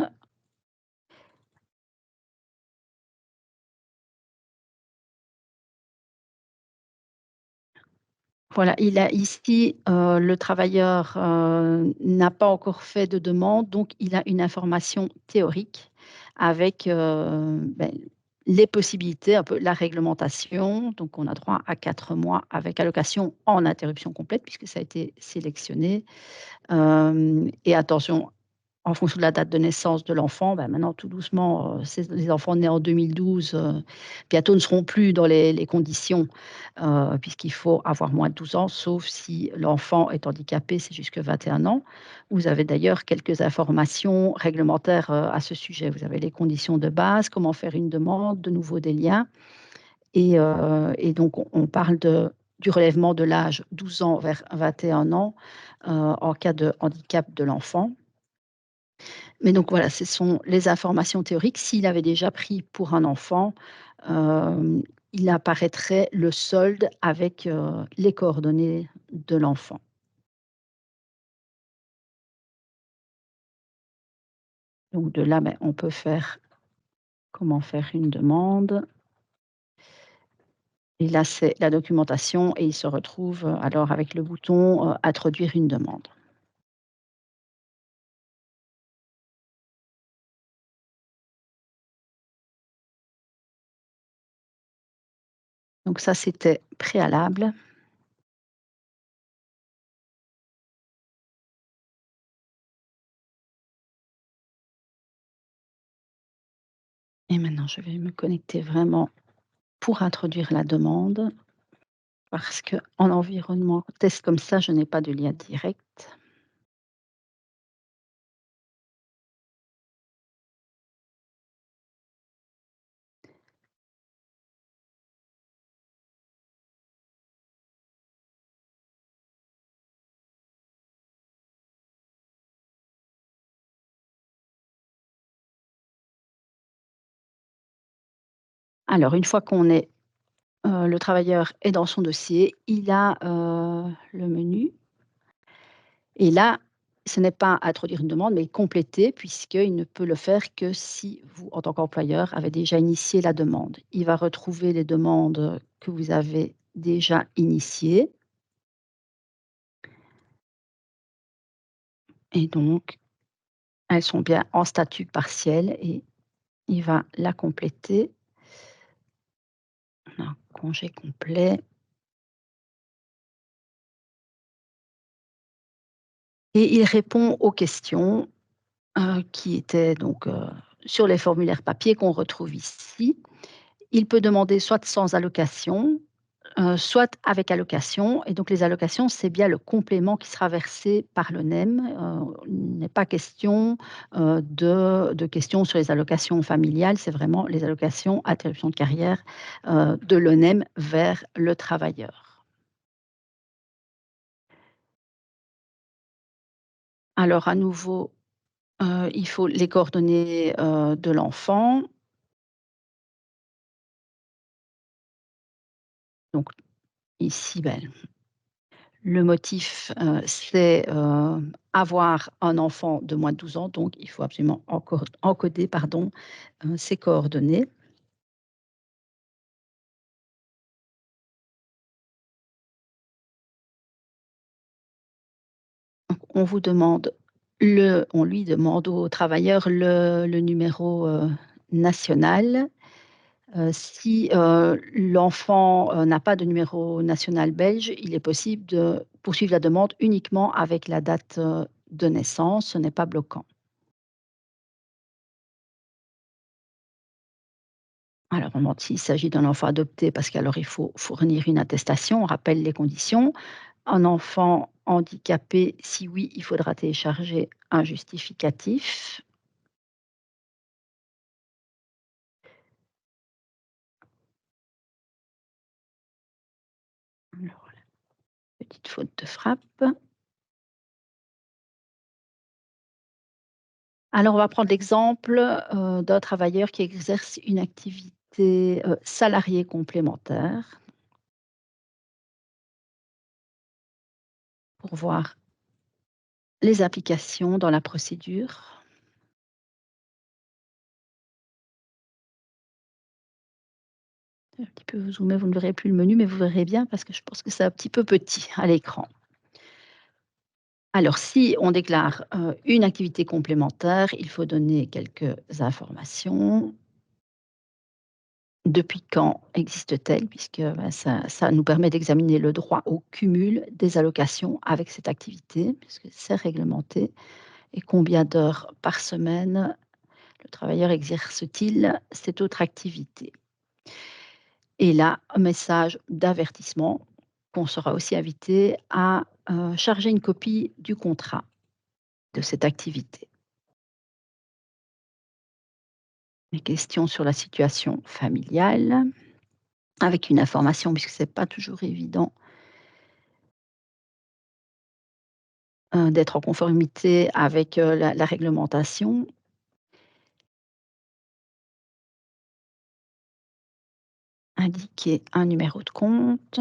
Voilà, il a ici, le travailleur, n'a pas encore fait de demande, donc il a une information théorique avec, les possibilités, un peu la réglementation. Donc on a droit à 4 mois avec allocation en interruption complète puisque ça a été sélectionné. Et attention, en fonction de la date de naissance de l'enfant, maintenant tout doucement, ces les enfants nés en 2012, bientôt ne seront plus dans les conditions, puisqu'il faut avoir moins de 12 ans, sauf si l'enfant est handicapé, c'est jusque 21 ans. Vous avez d'ailleurs quelques informations réglementaires, à ce sujet. Vous avez les conditions de base, comment faire une demande, de nouveau des liens et donc on parle du relèvement de l'âge 12 ans vers 21 ans, en cas de handicap de l'enfant. Mais donc voilà, ce sont les informations théoriques. S'il avait déjà pris pour un enfant, hem, il apparaîtrait le solde avec, les coordonnées de l'enfant. Donc de là, on peut faire comment faire une demande et là, c'est la documentation et il se retrouve, alors avec le bouton, «Introduire une demande». Donc ça, c'était préalable et maintenant je vais me connecter vraiment pour introduire la demande parce qu'en environnement test comme ça, je n'ai pas de lien direct. Alors une fois qu'on est, le travailleur est dans son dossier, il a, le menu et là, ce n'est pas introduire une demande, mais compléter puisqu'il ne peut le faire que si vous, en tant qu'employeur, avez déjà initié la demande. Il va retrouver les demandes que vous avez déjà initiées et donc elles sont bien en statut partiel et il va la compléter. Un congé complet et il répond aux questions, qui étaient donc, sur les formulaires papier qu'on retrouve ici. Il peut demander soit sans allocation, soit avec allocation et donc les allocations, c'est bien le complément qui sera versé par le NEM. Il n'est pas question, de questions sur les allocations familiales, c'est vraiment les allocations interruption de carrière, de l'ONEM vers le travailleur. Alors à nouveau Il faut les coordonnées, de l'enfant, donc ici, le motif, c'est, avoir un enfant de moins de 12 ans, donc il faut absolument encoder, pardon, ces coordonnées. Donc on lui demande au travailleur le numéro, national. Si, l'enfant, n'a pas de numéro national belge, il est possible de poursuivre la demande uniquement avec la date, de naissance, ce n'est pas bloquant. Alors, on demande s'il s'agit d'un enfant adopté parce qu'alors il faut fournir une attestation, on rappelle les conditions. Un enfant handicapé, si oui, il faudra télécharger un justificatif. Alors, petite faute de frappe. Alors, on va prendre l'exemple, d'un travailleur qui exerce une activité, salariée complémentaire pour voir les applications dans la procédure. Un petit peu zoomer, vous ne verrez plus le menu, mais vous verrez bien parce que je pense que c'est un petit peu petit à l'écran. Alors, si on déclare, une activité complémentaire, il faut donner quelques informations. Depuis quand existe-t-elle? Puisque, ça nous permet d'examiner le droit au cumul des allocations avec cette activité, puisque c'est réglementé, et combien d'heures par semaine le travailleur exerce-t-il cette autre activité? Et là, un message d'avertissement qu'on sera aussi invité à, charger une copie du contrat de cette activité. Des questions sur la situation familiale, avec une information puisque c'est pas toujours évident, d'être en conformité avec, la réglementation. Indiquer un numéro de compte,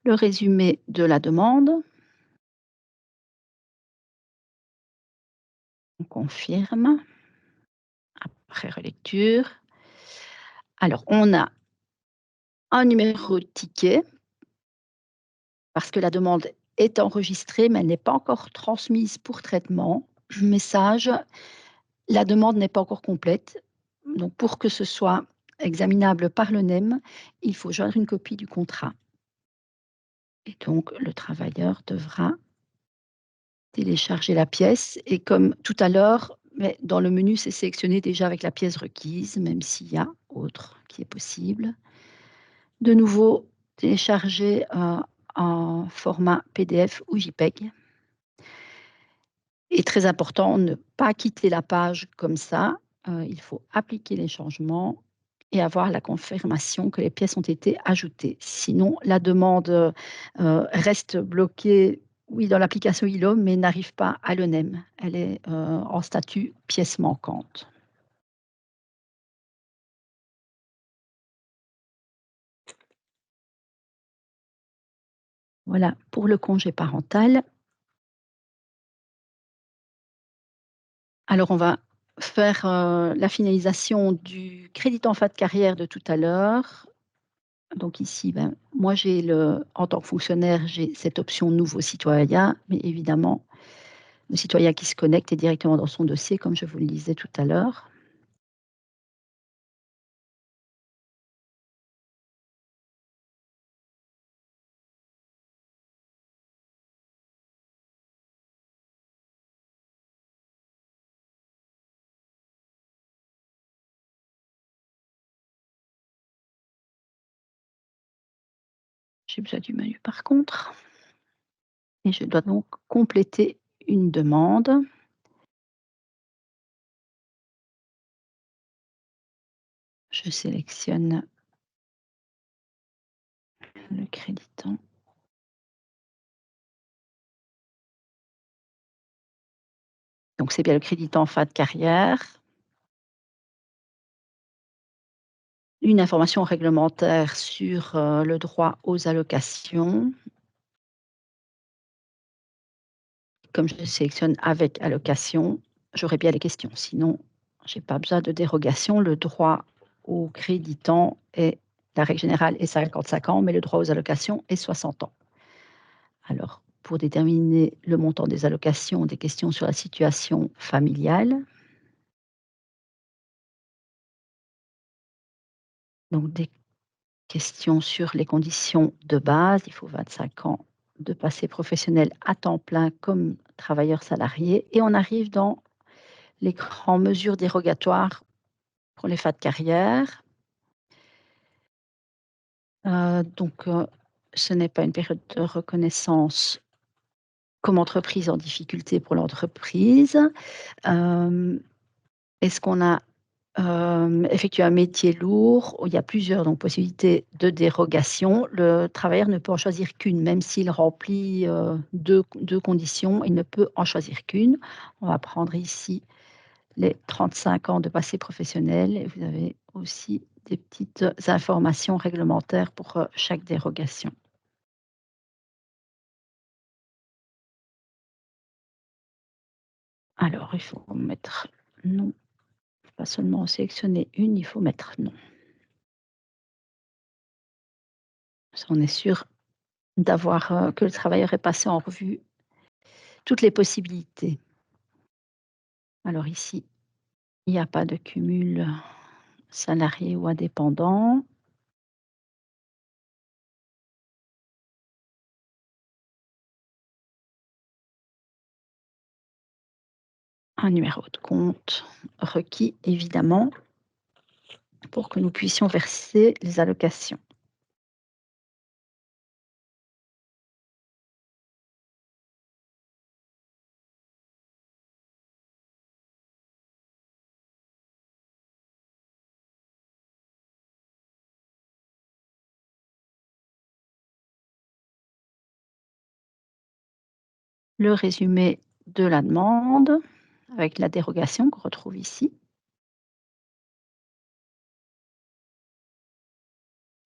le résumé de la demande, on confirme, après relecture. Alors on a un numéro de ticket parce que la demande est enregistrée, mais elle n'est pas encore transmise pour traitement. Message: «La demande n'est pas encore complète». Donc pour que ce soit examinable par le NEM, il faut joindre une copie du contrat et donc le travailleur devra télécharger la pièce et comme tout à l'heure, mais dans le menu, c'est sélectionné déjà avec la pièce requise, même s'il y a autre qui est possible. De nouveau, télécharger, en format PDF ou JPEG. Et très important, ne pas quitter la page comme ça, il faut appliquer les changements et avoir la confirmation que les pièces ont été ajoutées. Sinon, la demande, reste bloquée, oui, dans l'application ILO, mais n'arrive pas à l'ONEM. Elle est, en statut pièce manquante. Voilà pour le congé parental. Alors on va faire, la finalisation du crédit en fin de carrière de tout à l'heure. Donc ici, moi j'ai en tant que fonctionnaire, j'ai cette option nouveau citoyen, mais évidemment, le citoyen qui se connecte est directement dans son dossier, comme je vous le disais tout à l'heure. J'ai besoin du menu par contre et je dois donc compléter une demande. Je sélectionne le créditant. Donc c'est bien le créditant fin de carrière. Une information réglementaire sur, le droit aux allocations. Comme je sélectionne avec allocation, j'aurai bien les questions. Sinon, j'ai pas besoin de dérogation. Le droit au créditant est la règle générale est 55 ans, mais le droit aux allocations est 60 ans. Alors, pour déterminer le montant des allocations, des questions sur la situation familiale, donc des questions sur les conditions de base, il faut 25 ans de passé professionnel à temps plein comme travailleur salarié et on arrive dans les grandes mesures dérogatoires pour les fins de carrière. Donc, ce n'est pas une période de reconnaissance comme entreprise en difficulté pour l'entreprise. Hem, Est-ce qu'on a, effectué un métier lourd? Il y a plusieurs donc possibilités de dérogation. Le travailleur ne peut en choisir qu'une, même s'il remplit, 2 conditions, il ne peut en choisir qu'une. On va prendre ici les 35 ans de passé professionnel et vous avez aussi des petites informations réglementaires pour, chaque dérogation. Alors, il faut mettre non, pas seulement en sélectionner une, il faut mettre non. Ça, on est sûr d'avoir, que le travailleur ait passé en revue toutes les possibilités. Alors ici, il n'y a pas de cumul salarié ou indépendant. Un numéro de compte requis évidemment pour que nous puissions verser les allocations. Le résumé de la demande avec la dérogation qu'on retrouve ici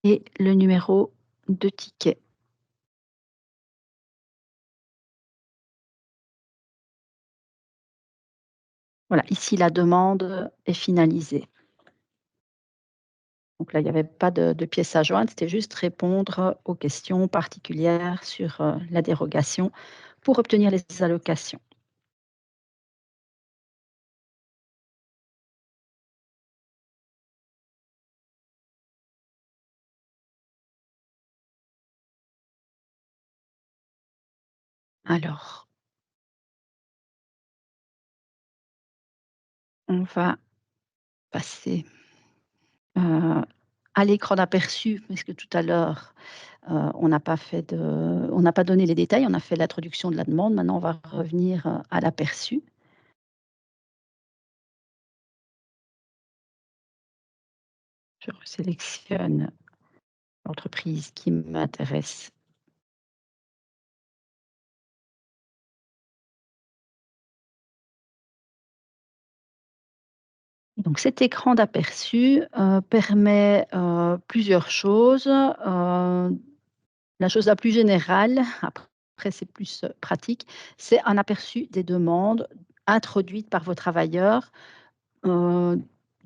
et le numéro de ticket. Voilà, ici la demande est finalisée. Donc là, il n'y avait pas de pièce à joindre, c'était juste répondre aux questions particulières sur, la dérogation pour obtenir les allocations. Alors, on va passer, heu, à l'écran d'aperçu, parce que tout à l'heure, on n'a pas donné les détails, on a fait l'introduction de la demande. Maintenant, on va revenir, à l'aperçu. Je sélectionne l'entreprise qui m'intéresse. Donc cet écran d'aperçu, permet, plusieurs choses. La chose la plus générale, après c'est plus, pratique, c'est un aperçu des demandes introduites par vos travailleurs. Heu,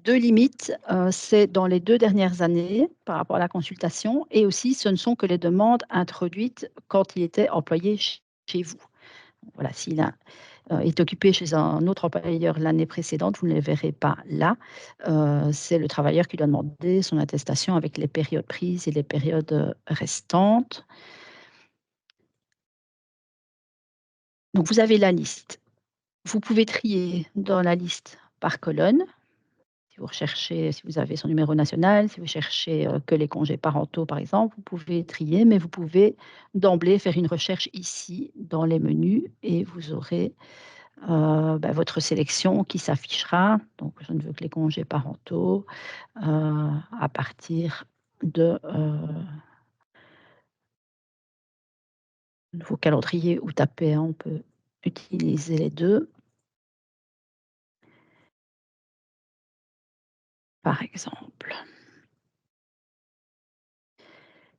2 limites, c'est dans les 2 dernières années par rapport à la consultation et aussi ce ne sont que les demandes introduites quand il était employé chez vous. Voilà, s'il a est occupé chez un autre employeur l'année précédente, vous ne les verrez pas là. C'est le travailleur qui doit demander son attestation avec les périodes prises et les périodes, restantes. Donc vous avez la liste. Vous pouvez trier dans la liste par colonne, vous recherchez si vous avez son numéro national, si vous cherchez, que les congés parentaux, par exemple, vous pouvez trier, mais vous pouvez d'emblée faire une recherche ici, dans les menus et vous aurez, votre sélection qui s'affichera. Donc je ne veux que les congés parentaux, à partir de, vos calendriers ou taper, hein, on peut utiliser les 2, par exemple.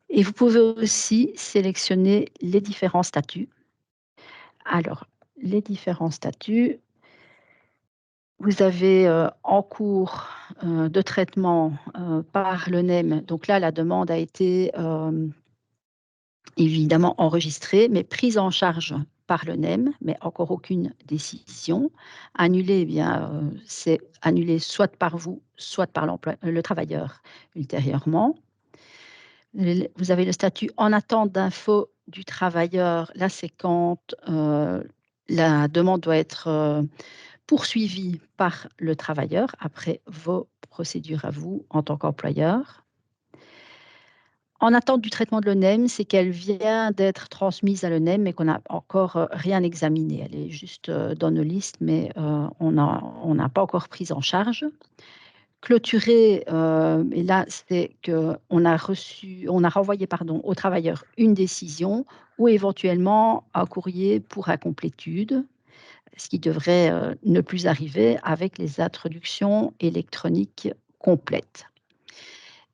Et vous pouvez aussi sélectionner les différents statuts. Alors, les différents statuts, vous avez, en cours, de traitement, par le NEM. Donc là, la demande a été, évidemment enregistrée, mais prise en charge par le NEM, mais encore aucune décision. Annulée, eh bien, c'est annulé soit par vous, soit par le travailleur ultérieurement. Vous avez le statut en attente d'info du travailleur. Là, c'est quand, la demande doit être, poursuivie par le travailleur après vos procédures à vous en tant qu'employeur. En attente du traitement de l'ONEM, c'est qu'elle vient d'être transmise à l'ONEM mais qu'on n'a encore, rien examiné. Elle est juste, dans nos listes mais, on n'a pas encore prise en charge. Clôturer, et là, c'est qu'on a renvoyé, pardon, au travailleur une décision ou éventuellement un courrier pour incomplétude, ce qui devrait, ne plus arriver avec les introductions électroniques complètes.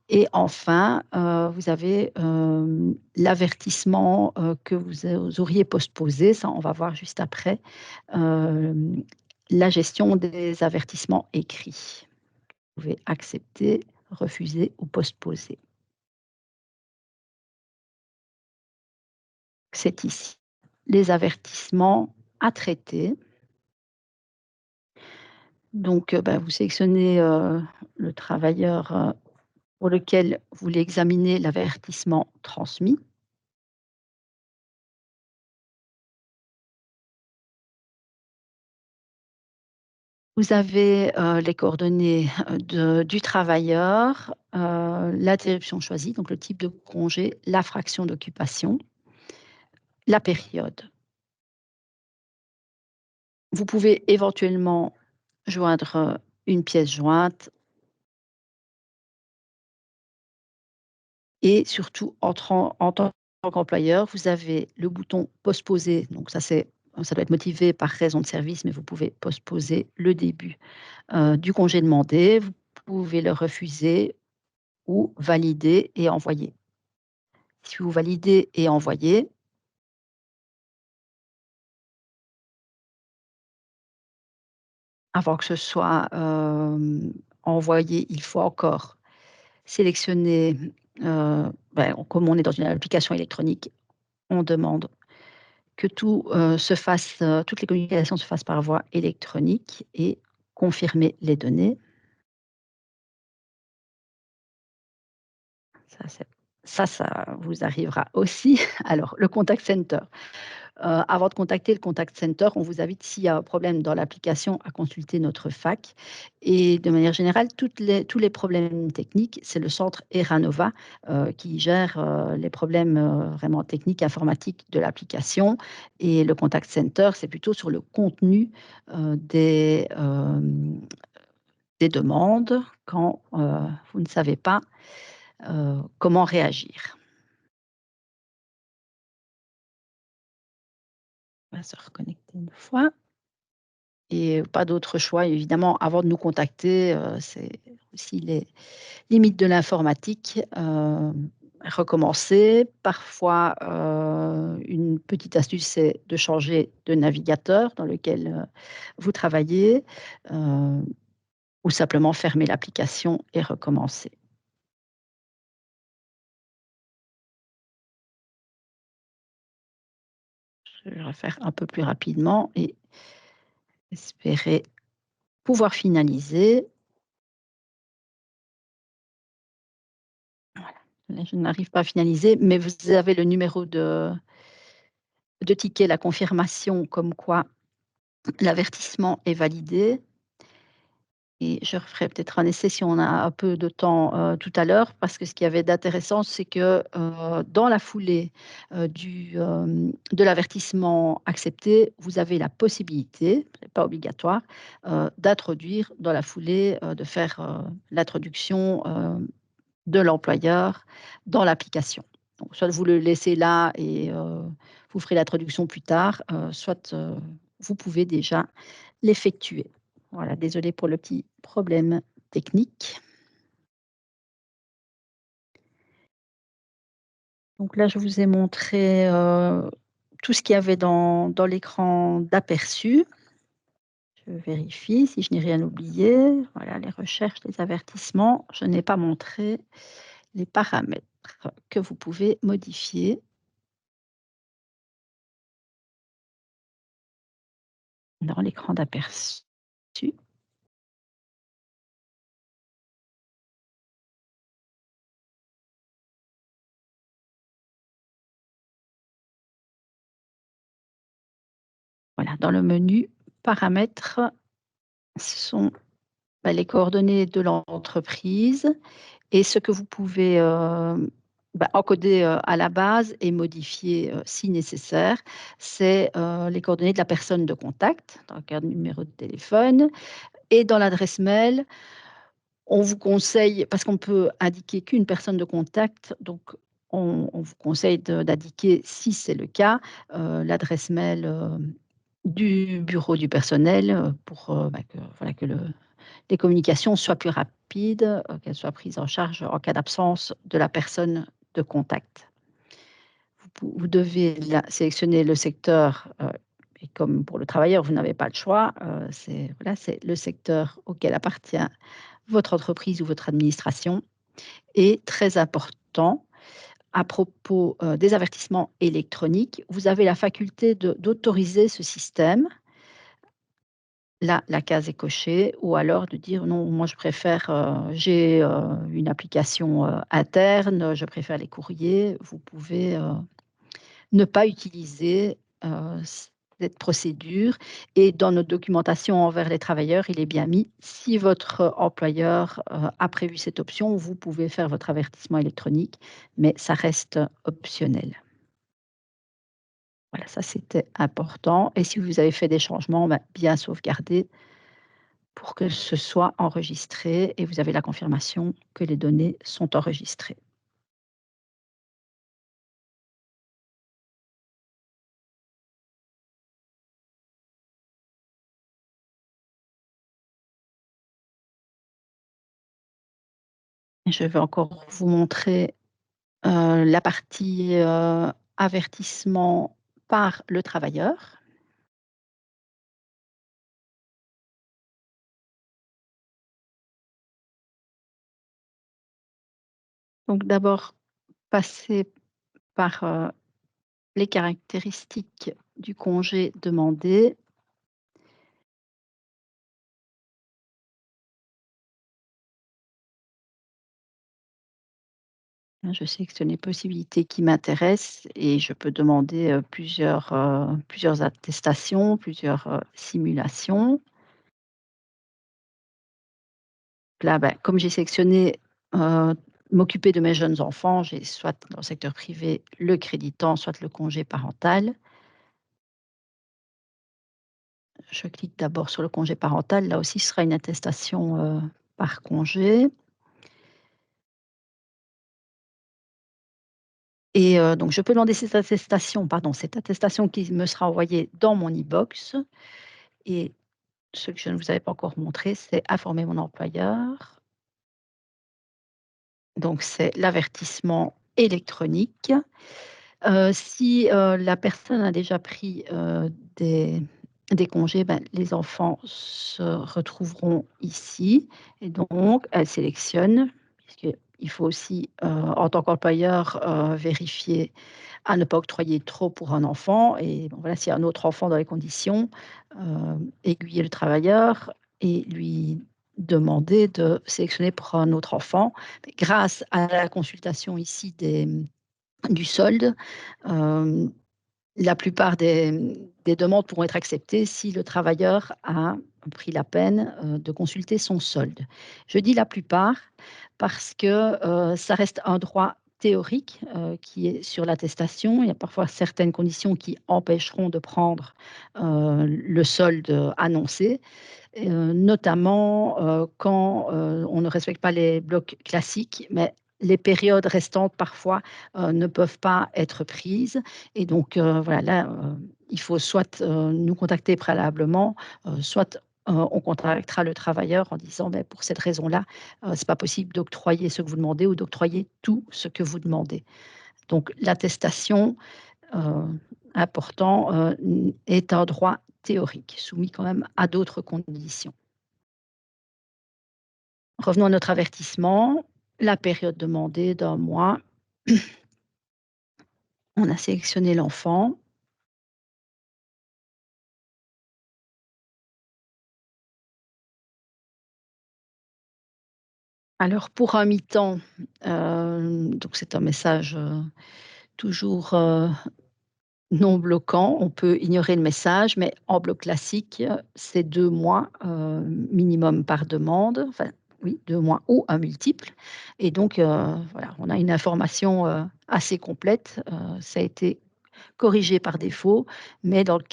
Et enfin, vous avez, l'avertissement, que vous auriez postposé, ça on va voir juste après, hem, la gestion des avertissements écrits. Vous pouvez accepter, refuser ou postposer. C'est ici. Les avertissements à traiter. Donc, vous sélectionnez, le travailleur, pour lequel vous voulez examiner l'avertissement transmis. Vous avez, les coordonnées, du travailleur, l'interruption choisie, donc le type de congé, la fraction d'occupation, la période. Vous pouvez éventuellement joindre, une pièce jointe et surtout en tant qu'employeur, vous avez le bouton «Postposer», donc ça doit être motivé par raison de service, mais vous pouvez postposer le début, du congé demandé. Vous pouvez le refuser ou valider et envoyer. Si vous validez et envoyez, avant que ce soit, envoyé, il faut encore sélectionner, comme on est dans une application électronique, on demande que toutes les communications se fassent par voie électronique et confirmer les données. Ça, c'est ça vous arrivera aussi. Alors, le contact center. Avant de contacter le contact center, on vous invite, s'il y a un problème dans l'application, à consulter notre fac et de manière générale, tous les problèmes techniques, c'est le centre Eranova, qui gère, les problèmes, vraiment techniques, informatiques de l'application et le contact center, c'est plutôt sur le contenu, des demandes quand, vous ne savez pas, comment réagir. On va se reconnecter une fois. Et pas d'autre choix évidemment avant de nous contacter, c'est aussi les limites de l'informatique, recommencer. Parfois, une petite astuce, c'est de changer de navigateur dans lequel, vous travaillez, heu, ou simplement fermer l'application et recommencer. Je vais le refaire un peu plus rapidement et espérer pouvoir finaliser. Voilà. Là, je n'arrive pas à finaliser, mais vous avez le numéro de ticket, la confirmation comme quoi l'avertissement est validé et je referai peut-être un essai si on a un peu de temps, tout à l'heure, parce que ce qu'il y avait d'intéressant, c'est que, dans la foulée, de l'avertissement accepté, vous avez la possibilité, c'est pas obligatoire, d'introduire dans la foulée, de faire, l'introduction, de l'employeur dans l'application. Donc soit vous le laissez là et vous ferez la traduction plus tard, soit, vous pouvez déjà l'effectuer. Voilà, désolée pour le petit problème technique. Donc là, je vous ai montré, tout ce qu'il y avait dans l'écran d'aperçu. Je vérifie si je n'ai rien oublié. Voilà, les recherches, les avertissements. Je n'ai pas montré les paramètres que vous pouvez modifier dans l'écran d'aperçu. Voilà, dans le menu paramètres, ce sont, bah, les coordonnées de l'entreprise et ce que vous pouvez, bah, encoder, à la base et modifier, si nécessaire, c'est, les coordonnées de la personne de contact, dans le cas de numéro de téléphone et dans l'adresse mail. On vous conseille parce qu'on peut indiquer qu'une personne de contact, donc on vous conseille d'indiquer, si c'est le cas, l'adresse mail, du bureau du personnel, pour, bah, que voilà, que les communications soient plus rapides, qu'elles soient prises en charge en cas d'absence de la personne de contact. Vous devez là sélectionner le secteur, et comme pour le travailleur, vous n'avez pas le choix, c'est voilà, c'est le secteur auquel appartient votre entreprise ou votre administration. Et très important, à propos, des avertissements électroniques, vous avez la faculté d'autoriser ce système. Là, la case est cochée ou alors de dire: «Non, moi je préfère, j'ai, une application, interne, je préfère les courriers». Vous pouvez, ne pas utiliser, cette procédure et dans notre documentation envers les travailleurs, il est bien mis, si votre employeur, a prévu cette option, vous pouvez faire votre avertissement électronique, mais ça reste optionnel. Voilà, ça c'était important et si vous avez fait des changements, bah, bien sauvegarder pour que ce soit enregistré et vous avez la confirmation que les données sont enregistrées. Je vais encore vous montrer, la partie, avertissement par le travailleur. Donc d'abord, passer par, les caractéristiques du congé demandé. Je sélectionne les possibilités qui m'intéressent et je peux demander, plusieurs attestations, plusieurs, simulations. Là, bah, comme j'ai sélectionné, m'occuper de mes jeunes enfants, j'ai soit dans le secteur privé le crédit temps, soit le congé parental. Je clique d'abord sur le congé parental, là aussi ce sera une attestation, par congé et donc je peux demander cette attestation qui me sera envoyée dans mon e-box et ce que je ne vous avais pas encore montré, c'est informer mon employeur. Donc c'est l'avertissement électronique. Si, la personne a déjà pris, des congés, ben, les enfants se retrouveront ici et donc elle sélectionne, puisqu'il faut aussi, en tant qu'employeur, vérifier à ne pas octroyer trop pour un enfant et bon voilà, s'il y a un autre enfant dans les conditions, aiguiller le travailleur et lui demander de sélectionner pour un autre enfant. Grâce à la consultation ici du solde, hem, La plupart des demandes pourront être acceptées si le travailleur a pris la peine, de consulter son solde. Je dis la plupart parce que, ça reste un droit théorique, qui est sur l'attestation. Il y a parfois certaines conditions qui empêcheront de prendre, le solde, annoncé. Notamment, quand, on ne respecte pas les blocs classiques, mais les périodes restantes parfois, ne peuvent pas être prises et donc voilà, là, il faut soit, nous contacter préalablement, soit, on contactera le travailleur en disant: «Beh, pour cette raison-là, c'est pas possible d'octroyer ce que vous demandez ou d'octroyer tout ce que vous demandez». Donc l'attestation, heu, important, est un droit théorique, soumis quand même à d'autres conditions. Revenons à notre avertissement. La période demandée d'un mois, on a sélectionné l'enfant. Alors pour un mi-temps, donc c'est un message, toujours, non bloquant. On peut ignorer le message, mais en bloc classique, c'est 2 mois, minimum par demande. Enfin, oui, 2 mois ou un multiple et donc voilà, on a une information, assez complète. Ça a été corrigé par défaut, mais dans le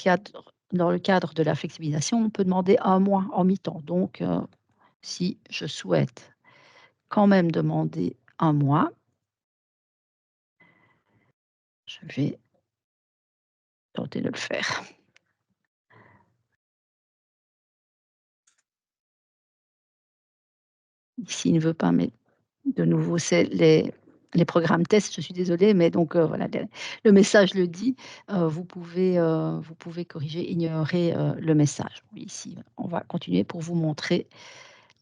cadre de la flexibilisation, on peut demander un mois en mi-temps. Donc si je souhaite quand même demander un mois, je vais tenter de le faire. Ici, il ne veut pas, mais de nouveau, c'est les programmes tests, je suis désolée, mais donc voilà, le message le dit, vous pouvez corriger, ignorer, le message. Oui, ici, on va continuer pour vous montrer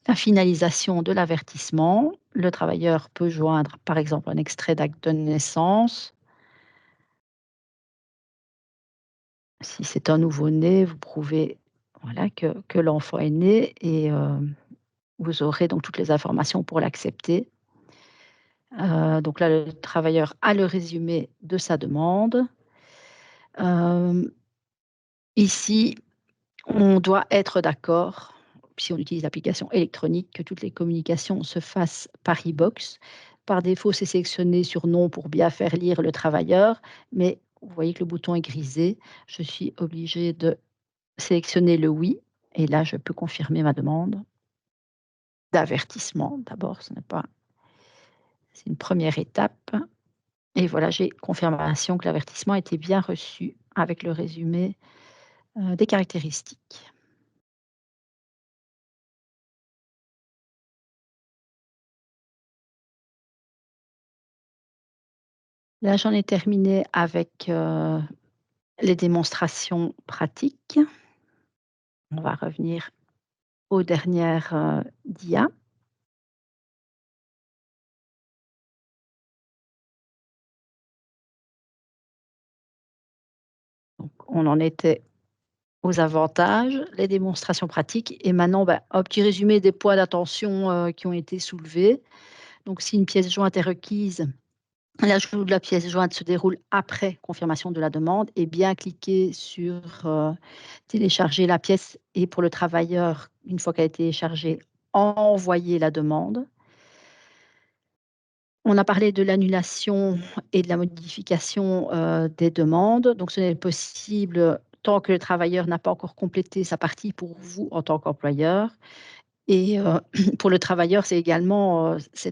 la finalisation de l'avertissement. Le travailleur peut joindre, par exemple, un extrait d'acte de naissance. Si c'est un nouveau-né, vous prouvez, voilà, que l'enfant est né et vous aurez donc toutes les informations pour l'accepter. Donc là, le travailleur a le résumé de sa demande. Hem, Ici, on doit être d'accord, si on utilise l'application électronique, que toutes les communications se fassent par e-box. Par défaut, c'est sélectionné sur «Non» pour bien faire lire le travailleur, mais vous voyez que le bouton est grisé. Je suis obligée de sélectionner le «Oui» et là, je peux confirmer ma demande d'avertissement. D'abord, ce n'est pas c'est une première étape et voilà, j'ai confirmation que l'avertissement a été bien reçu avec le résumé, des caractéristiques. Là, j'en ai terminé avec, les démonstrations pratiques. On va revenir aux dernières, dia. Donc on en était aux avantages, les démonstrations pratiques et maintenant, bah, un petit résumé des points d'attention, qui ont été soulevés. Donc si une pièce jointe est requise, l'ajout de la pièce jointe se déroule après confirmation de la demande et bien cliquer sur, télécharger la pièce et pour le travailleur, une fois qu'elle a été téléchargée, envoyer la demande. On a parlé de l'annulation et de la modification, des demandes. Donc ce n'est possible tant que le travailleur n'a pas encore complété sa partie pour vous en tant qu'employeur et pour le travailleur, c'est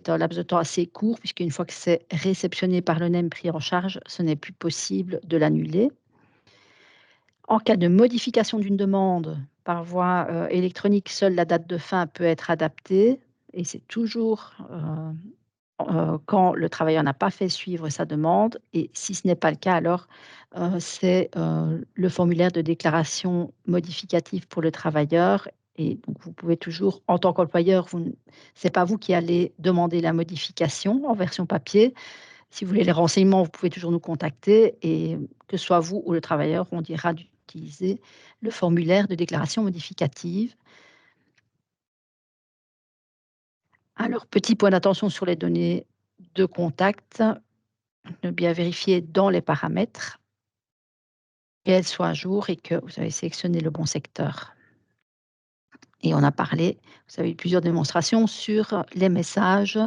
un laps de temps assez court puisqu'une fois que c'est réceptionné par le NEM, pris en charge, ce n'est plus possible de l'annuler. En cas de modification d'une demande par voie, électronique, seule la date de fin peut être adaptée et c'est toujours, quand le travailleur n'a pas fait suivre sa demande et si ce n'est pas le cas, alors, c'est, le formulaire de déclaration modificative pour le travailleur et donc vous pouvez toujours en tant qu'employeur, vous n c'est pas vous qui allez demander la modification en version papier. Si vous voulez les renseignements, vous pouvez toujours nous contacter et que ce soit vous ou le travailleur, on dira d'utiliser le formulaire de déclaration modificative. Alors, petit point d'attention sur les données de contact, de bien vérifier dans les paramètres. qu'elle soit à jour et que vous avez sélectionné le bon secteur. Et on a parlé, vous avez eu plusieurs démonstrations sur les messages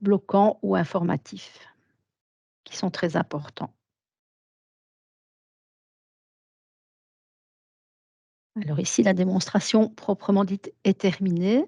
bloquants ou informatifs, qui sont très importants. Alors ici, la démonstration proprement dite est terminée.